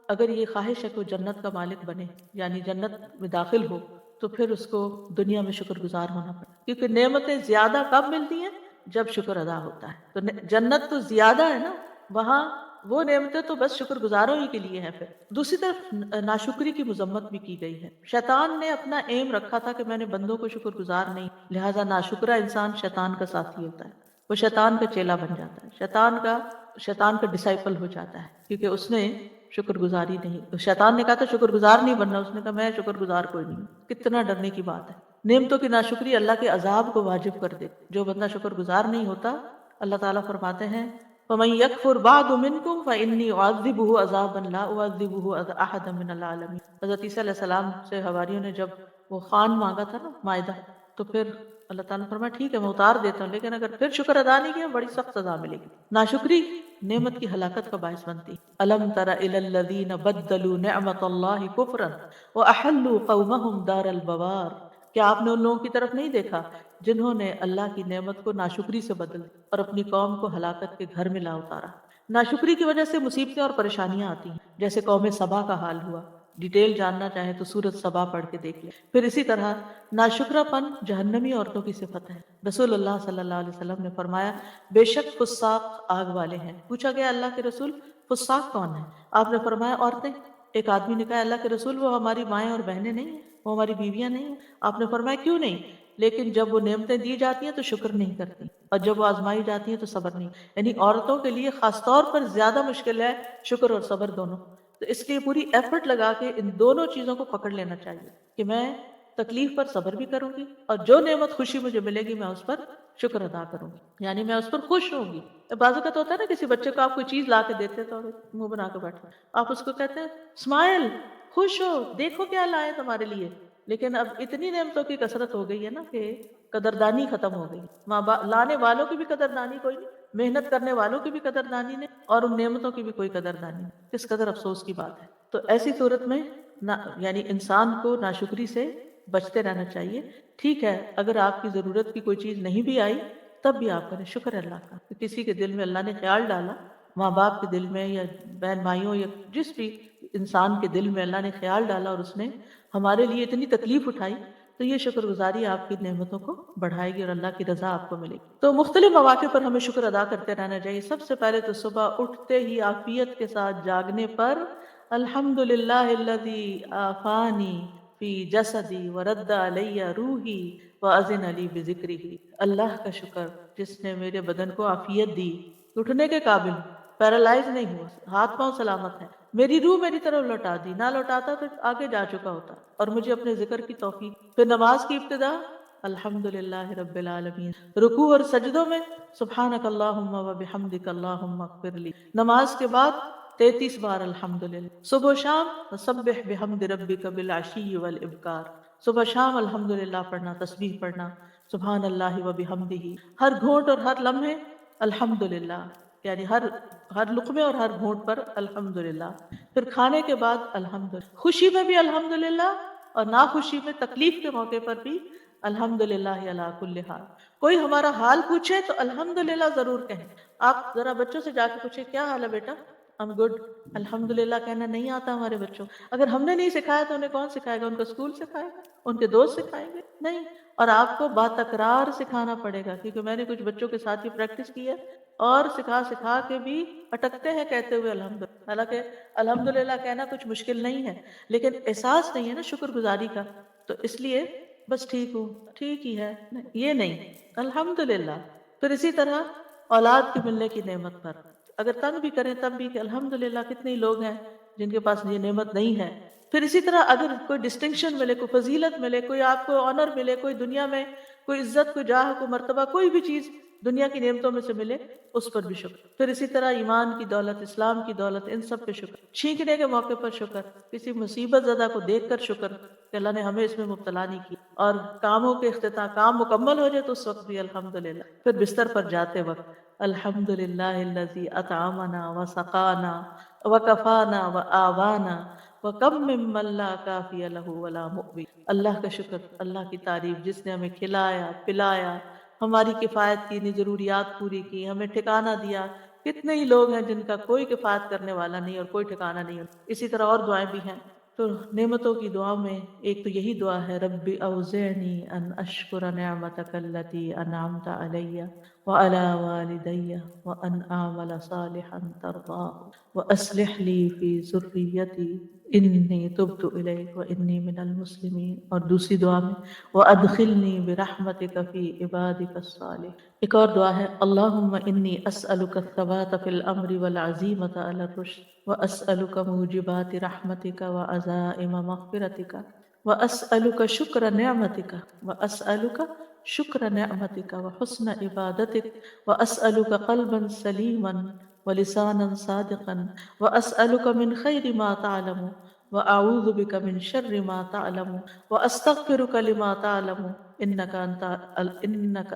اگر یہ خواہش ہے کہ وہ جنت کا مالک بنے، یعنی جنت میں داخل ہو، تو پھر اس کو دنیا میں شکر گزار ہونا پڑے، کیونکہ نعمتیں زیادہ کب ملتی ہیں؟ جب شکر ادا ہوتا ہے۔ تو جنت تو زیادہ ہے نا، وہاں وہ نعمتیں تو بس شکر گزاروں ہی کے لیے ہیں۔ پھر دوسری طرف ناشکری کی مذمت بھی کی گئی ہے۔ شیطان نے اپنا ایم رکھا تھا کہ میں نے بندوں کو شکر گزار نہیں، لہٰذا ناشکرا انسان شیطان کا ساتھی ہوتا ہے، وہ شیطان کا چیلا بن جاتا ہے، شیطان کا ڈسائپل ہو جاتا ہے، کیونکہ اس نے شکر گزاری نہیں، شیطان نے کہا تھا شکر گزار نہیں بننا، اس نے کہا میں شکر گزار کوئی نہیں۔ کتنا ڈرنے کی بات ہے! نعمتوں کی ناشکری اللہ کے عذاب کو واجب کر دے، جو بندہ شکر گزار نہیں ہوتا، اللہ تعالیٰ فرماتے ہیں فَمَن يَكْفُرْ بَعْدُ مِنْكُمْ فَإِنِّي أُعَذِّبُهُ عَذَابًا لَا أُعَذِّبُهُ أَحَدًا مِنَ الْعَالَمِينَ۔ حضرت عیسیٰ علیہ السلام سے حواریوں نے جب وہ خوان مانگا تھا نا، مائدہ، تو پھر اللہ تعالیٰ نے فرمایا ٹھیک ہے میں اتار دیتا ہوں، لیکن اگر پھر شکر ادا نہیں کیا بڑی سخت سزا ملے گی۔ ناشکری نعمت کی ہلاکت کا باعث بنتی۔ الم تر الی الذین بدلوا نعمت اللہ کفرا واحلوا قومهم دار البوار، کیا آپ نے ان لوگوں کی طرف نہیں دیکھا جنہوں نے اللہ کی نعمت کو ناشکری سے بدل اور اپنی قوم کو ہلاکت کے گھر میں لا اتارا۔ ناشکری کی وجہ سے مصیبتیں اور پریشانیاں آتی ہیں، جیسے قوم سبا کا حال ہوا۔ ڈیٹیل جاننا چاہیں تو سورۃ سبا پڑھ کے دیکھ لیں۔ پھر اسی طرح ناشکرا پن جہنمی عورتوں کی صفت ہے۔ رسول اللہ صلی اللہ علیہ وسلم نے فرمایا بے شک فساق آگ والے ہیں۔ پوچھا گیا اللہ کے رسول فساق کون ہے؟ آپ نے فرمایا عورتیں۔ ایک آدمی نے کہا اللہ کے رسول وہ ہماری مائیں اور بہنیں نہیں ہیں، وہ ہماری بیویاں نہیں ہیں۔ آپ نے فرمایا کیوں نہیں؟ لیکن جب وہ نعمتیں دی جاتی ہیں تو شکر نہیں کرتی، اور جب وہ آزمائی جاتی ہیں تو صبر نہیں۔ یعنی عورتوں کے لیے خاص طور پر زیادہ مشکل ہے شکر اور صبر دونوں۔ تو اس لیے پوری ایفرٹ لگا کے ان دونوں چیزوں کو پکڑ لینا چاہیے کہ میں تکلیف پر صبر بھی کروں گی، اور جو نعمت خوشی مجھے ملے گی میں اس پر شکر ادا کروں گی، یعنی میں اس پر خوش ہوں گی۔ بعض اوقات ہوتا ہے نا کسی بچے کو آپ کوئی چیز لا کے دیتے تو منہ بنا کے بیٹھے، آپ اس کو کہتے ہیں اسمائل، خوش ہو، دیکھو کیا لائے تمہارے لیے، لیکن اب اتنی نعمتوں کی کثرت ہو گئی ہے نا کہ قدردانی ختم ہو گئی۔ لانے والوں کی بھی قدردانی کوئی نہیں، محنت کرنے والوں کی بھی قدردانی نہیں، اور ان نعمتوں کی بھی کوئی قدردانی نہیں۔ کس قدر افسوس کی بات ہے۔ تو ایسی صورت میں یعنی انسان کو ناشکری سے بچتے رہنا چاہیے۔ ٹھیک ہے اگر آپ کی ضرورت کی کوئی چیز نہیں بھی آئی تب بھی آپ کریں شکر اللہ کا، کہ کسی کے دل میں اللہ نے خیال ڈالا، ماں باپ کے دل میں یا بہن بھائیوں یا جس بھی انسان کے دل میں اللہ نے خیال ڈالا اور اس نے ہمارے لیے اتنی تکلیف اٹھائی، تو یہ شکر گزاری آپ کی نعمتوں کو بڑھائے گی اور اللہ کی رضا آپ کو ملے گی۔ تو مختلف مواقع پر ہمیں شکر ادا کرتے رہنا چاہیے۔ سب سے پہلے تو صبح اٹھتے ہی عافیت کے ساتھ جاگنے پر الحمدللہ الذی عافانی فی جسدی ورد علی روحی واذن لی بذکرہ، اللہ کا شکر جس نے میرے بدن کو عافیت دی، اٹھنے کے قابل، پیرالائز نہیں ہوا، ہاتھ پاؤں سلامت ہے، میری روح میری طرف لوٹا دی، نہ لوٹاتا تو آگے جا چکا ہوتا، اور مجھے اپنے ذکر کی توفیق۔ پھر نماز کی ابتدا الحمدللہ رب العالمین، رکوع اور سجدوں میں سبحانک اللہم و بحمدک اللہم اغفر لی، نماز کے بعد 33 بار الحمدللہ، صبح و شام سبح بحمد ربک بالعشی والابکار، صبح شام الحمدللہ پڑھنا، تسبیح پڑھنا، سبحان اللہ و بحمدہ، ہر گھونٹ اور ہر لمحے الحمدللہ، یعنی ہر ہر لقمے اور ہر گھونٹ پر الحمدللہ، پھر کھانے کے بعد الحمدللہ، خوشی میں بھی الحمدللہ اور ناخوشی میں تکلیف کے موقع پر بھی الحمدللہ علی کل حال۔ کوئی ہمارا حال پوچھے تو الحمدللہ ضرور کہیں۔ آپ ذرا بچوں سے جا کے پوچھیں کیا حال ہے بیٹا، ہم گڈ، الحمدللہ کہنا نہیں آتا ہمارے بچوں کو۔ اگر ہم نے نہیں سکھایا تو انہیں کون سکھائے گا؟ ان کا اسکول سکھائے گا، ان کے دوست سکھائیں گے؟ نہیں۔ اور آپ کو باتکرار سکھانا پڑے گا، کیونکہ میں نے کچھ بچوں کے ساتھ یہ پریکٹس کی ہے اور سکھا سکھا کے بھی اٹکتے ہیں کہتے ہوئے الحمدللہ، حالانکہ الحمدللہ کہنا کچھ مشکل نہیں ہے، لیکن احساس نہیں ہے نا شکر گزاری کا، تو اس لیے بس ٹھیک ہوں، ٹھیک ہی ہے، یہ نہیں، الحمدللہ۔ پھر اسی طرح اولاد کے ملنے کی نعمت پر اگر تنگ بھی کریں تب بھی کہ الحمدللہ کتنے ہی لوگ ہیں جن کے پاس یہ نعمت نہیں ہے۔ پھر اسی طرح اگر کوئی ڈسٹنکشن ملے، کوئی فضیلت ملے، کوئی آپ کو آنر ملے، کوئی دنیا میں کوئی عزت، کوئی جاہ، کوئی مرتبہ، کوئی بھی چیز دنیا کی نعمتوں میں سے ملے، اس پر بھی شکر۔ پھر اسی طرح ایمان کی دولت، اسلام کی دولت، ان سب پہ شکر۔ چھینکنے کے موقع پر شکر، کسی مصیبت زدہ کو دیکھ کر شکر کہ اللہ نے ہمیں اس میں مبتلا نہیں کی، اور کاموں کے اختتام، کام مکمل ہو جائے تو اس وقت بھی الحمدللہ۔ پھر بستر پر جاتے وقت الحمدللہ الذی اطعمنا وسقانا وکفانا وآوانا وکم ممن لا کافی لہ ولا مؤوی۔ اللہ کا شکر، اللہ کی تعریف، جس نے ہمیں کھلایا پلایا، ہماری کفایت کی، ضروریات پوری کی، ہمیں ٹھکانہ دیا۔ کتنے ہی لوگ ہیں جن کا کوئی کفایت کرنے والا نہیں اور کوئی ٹھکانہ نہیں۔ اسی طرح اور دعائیں بھی ہیں۔ تو نعمتوں کی دعا میں ایک تو یہی دعا ہے، رب اوزعنی ان اشکر نعمتک التی انعمت علی وعلی والدی وان اعمل صالحا ترضاه واصلح لی فی ذریتی انی تبت الیک وانی من المسلمین۔ اور دوسری دعا میں وادخلنی برحمتک فی عبادک الصالحین۔ ایک اور دعا ہے، اللہم انی اسألک الثبات فی الامر والعزیمۃ علی الرشد واسألک موجبات رحمتک وعزائم مغفرتک واسألک شکر نعمتک وحسن عبادتک واسألک قلبا سلیما ولسانا صادقا واسألک من خیر ما تعلم وأعوذ بك من شر ما تعلم وأستغفرك لما تعلم إنك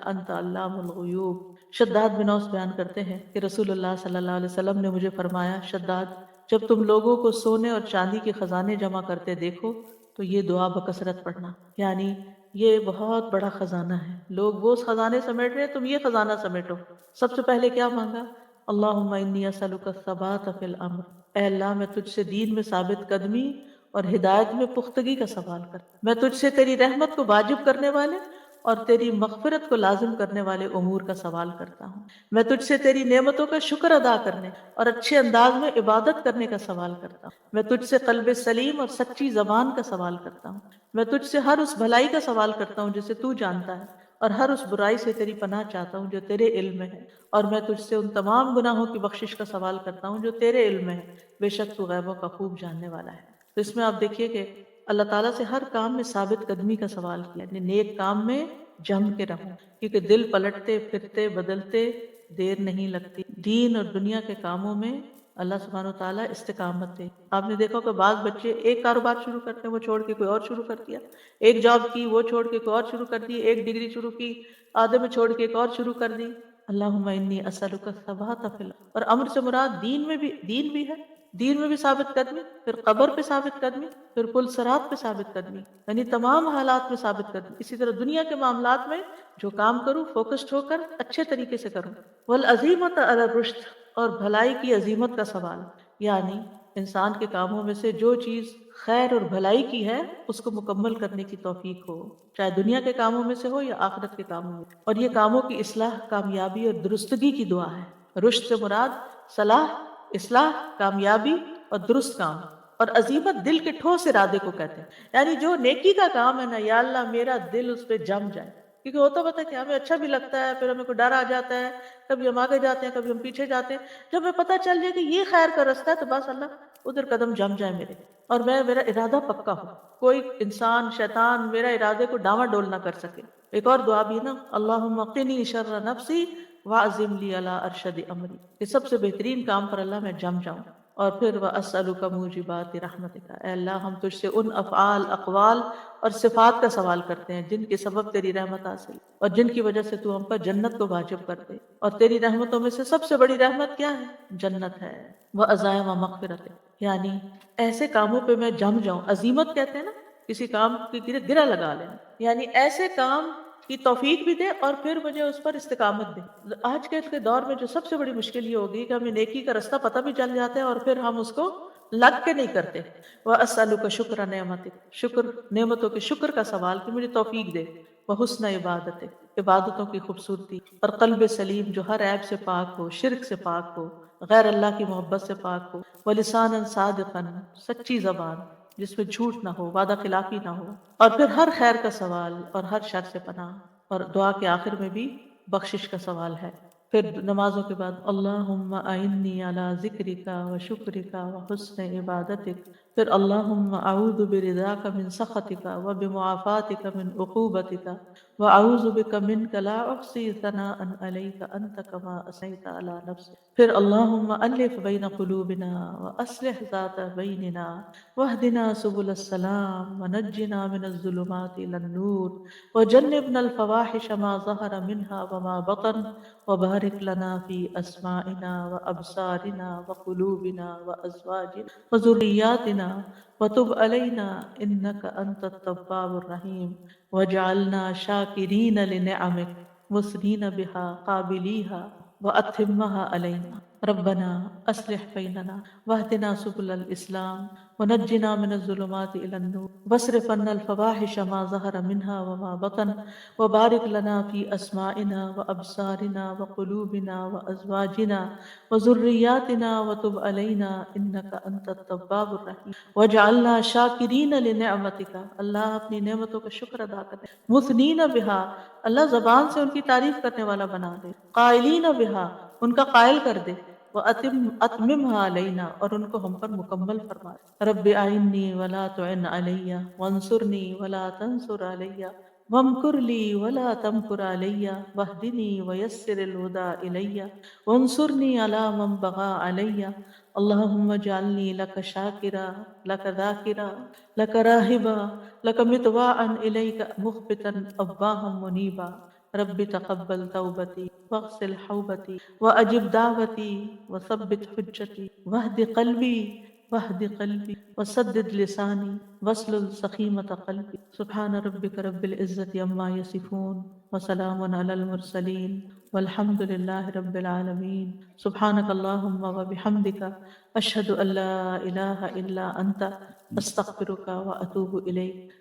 أنت علام الغیوب۔ شداد بن اوس بیان کرتے ہیں کہ رسول اللہ صلی اللہ علیہ وسلم نے مجھے فرمایا، شداد، جب تم لوگوں کو سونے اور چاندی کے خزانے جمع کرتے دیکھو تو یہ دعا بکثرت پڑھنا، یعنی یہ بہت بڑا خزانہ ہے، لوگ وہ خزانے سمیٹ رہے ہیں، تم یہ خزانہ سمیٹو۔ سب سے پہلے کیا مانگا؟ اللہم انی اسألک الثبات فی الامر، اے اللہ میں تجھ سے دین میں ثابت قدمی اور ہدایت میں پختگی کا سوال کرتا ہوں۔ میں تجھ سے تیری رحمت کو واجب کرنے والے اور تیری مغفرت کو لازم کرنے والے امور کا سوال کرتا ہوں۔ میں تجھ سے تیری نعمتوں کا شکر ادا کرنے اور اچھے انداز میں عبادت کرنے کا سوال کرتا ہوں۔ میں تجھ سے قلب سلیم اور سچی زبان کا سوال کرتا ہوں۔ میں تجھ سے ہر اس بھلائی کا سوال کرتا ہوں جسے تو جانتا ہے، اور ہر اس برائی سے تیری پناہ چاہتا ہوں جو تیرے علم میں ہے، اور میں تجھ سے ان تمام گناہوں کی بخشش کا سوال کرتا ہوں جو تیرے علم میں ہے، بے شک تو غیبوں کا خوب جاننے والا ہے۔ تو اس میں آپ دیکھیے کہ اللہ تعالیٰ سے ہر کام میں ثابت قدمی کا سوال کیا، یعنی نیک کام میں جم کے رہوں، کیونکہ دل پلٹتے پھرتے بدلتے دیر نہیں لگتی۔ دین اور دنیا کے کاموں میں اللہ سبحانہ و تعالیٰ استقامت دے۔ آپ نے دیکھا کہ بعض بچے ایک کاروبار شروع کرتے ہیں، وہ چھوڑ کے کوئی اور شروع کر دیا، ایک جاب کی وہ چھوڑ کے کوئی اور شروع کر دی، ایک ڈگری شروع کی آدھے میں چھوڑ کے ایک اور شروع کر دی۔ اللہم انی اسألک الثبات فی الامر، اور امر سے مراد دین میں بھی، دین بھی ہے، دین میں بھی ثابت قدمی، پھر قبر پہ ثابت قدمی، پھر پل صراط پہ ثابت قدمی، یعنی تمام حالات میں ثابت قدمی۔ اسی طرح دنیا کے معاملات میں جو کام کروں فوکسڈ ہو کر اچھے طریقے سے کروں۔ والعزیمۃ علی الرشد، اور بھلائی کی عظیمت کا سوال، یعنی انسان کے کاموں میں سے جو چیز خیر اور بھلائی کی ہے اس کو مکمل کرنے کی توفیق ہو، چاہے دنیا کے کاموں میں سے ہو یا آخرت کے کاموں میں۔ اور یہ کاموں کی اصلاح، کامیابی اور درستگی کی دعا ہے۔ رشد سے مراد صلاح، اصلاح، کامیابی اور درست کام، اور عزیمت دل کے ٹھوس ارادے کو کہتے ہیں، یعنی جو نیکی کا کام ہے نا، یا اللہ میرا دل اس پہ جم جائے، کیونکہ ہوتا پتہ ہے کہ ہمیں اچھا بھی لگتا ہے، پھر ہمیں کوئی ڈر آ جاتا ہے، کبھی ہم آگے جاتے ہیں کبھی ہم پیچھے جاتے ہیں، جب ہمیں پتہ چل جائے کہ یہ خیر کا رستہ ہے تو بس اللہ ادھر قدم جم جائے میرے، اور میرا ارادہ پکا ہو، کوئی انسان شیطان میرا ارادے کو ڈاواں ڈول نہ کر سکے۔ ایک اور دعا بھی نا، اللہم قنی شر نفسی واعزم لی علی ارشد امری، کہ سب سے بہترین کام پر اللہ میں جم جاؤں، اور پھر وَأَسْأَلُكَ مُوجِبَاتِ رَحْمَتِكَ، اے اللہ ہم تجھ سے ان افعال، اقوال اور صفات کا سوال کرتے ہیں جن کے سبب تیری رحمت حاصل اور جن کی وجہ سے تو ہم پر جنت کو واجب کر دے، اور تیری رحمتوں میں سے سب سے بڑی رحمت کیا ہے؟ جنت ہے۔ وَعَزَائِمَ مَغْفِرَتِكَ، یعنی ایسے کاموں پہ میں جم جاؤں، عزیمت کہتے ہیں نا، کسی کام کی گرہ لگا لینا، یعنی ایسے کام کی توفیق بھی دے اور پھر مجھے اس پر استقامت دے۔ آج کے دور میں جو سب سے بڑی مشکل یہ ہوگی کہ ہمیں نیکی کا رستہ پتہ بھی چل جاتا ہے اور پھر ہم اس کو لگ کے نہیں کرتے۔ وَأَسْأَلُكَ شُكْرَ نِعْمَتِكَ، شکر نعمتوں کے شکر کا سوال کہ مجھے توفیق دے۔ وَحُسْنَ عبادتِكَ، عبادتوں کی خوبصورتی اور قلب سلیم جو ہر عیب سے پاک ہو، شرک سے پاک ہو، غیر اللہ کی محبت سے پاک ہو۔ وَلِسَانًا صَادِقًا، سچی زبان جس میں جھوٹ نہ ہو، وعدہ خلافی نہ ہو، اور پھر ہر خیر کا سوال اور ہر شر سے پناہ، اور دعا کے آخر میں بھی بخشش کا سوال ہے۔ پھر نمازوں کے بعد اللہم اعنی علی ذکرک و شکرک و حسن عبادتک، پھر اللہم اعوذ برضاک من سخطک و بمعافاتک من عقوبتک و اعوذ بک منک لا احصی ثناء علیک انت کما اثنیت علی نفسک، پھر اللہم الف بین قلوبنا و اصلح ذات بیننا واہدنا سبل السلام ونجنا من الظلمات الى النور وجنبنا الفواحش ما ظهر منها وما بطن وبارك لنا في أسماعنا وأبصارنا وقلوبنا وأزواجنا وذرياتنا وتب علينا إنك أنت التواب الرحيم واجعلنا شاكرين لنعمك مثنين بها قابليها وأتمها علينا ربنا أصلح بيننا واهدنا سبل الإسلام ونجنا من الظلمات إلى النور واصرف عنا الفواحش ما ظهر منها وما بطن وبارك لنا في أسماعنا وأبصارنا وقلوبنا وأزواجنا وذرياتنا وتب علينا إنك أنت التواب الرحيم واجعلنا شاكرين لنعمتك، اللہ اپنی نعمتوں کا شکر ادا کرے، مثنین بها، اللہ زبان سے ان کی تعریف کرنے والا بنا دے، قائلین بها، ان کا قائل کر دے، وَأَتْمِمْهَا عَلَيْنَا، اور ان کو ہم پر مکمل فرما دے۔ رب اعنی ولا تعن علی وانصرنی ولا تنصر علی وامکر لی ولا تمکر علی واہدنی ویسر الہدى الی وانصرنی علی من بغى علی اللہم اجعلنی لک شاکرا لک ذاکرا لک راہبا لک مطواعا الیک مخبتا اواہا منیبا رب تقبل توبتی واغسل حوبتی واجب دعوتی وثبت حجتی واہد قلبی وسدد لسانی واسلل سخیمة قلبی سبحان ربک رب العزة عما یصفون وسلام علی المرسلین والحمد للہ رب العالمین سبحانک اللہم وبحمدک اشہد ان لا الہ الا انت استغفرک واتوب الیک۔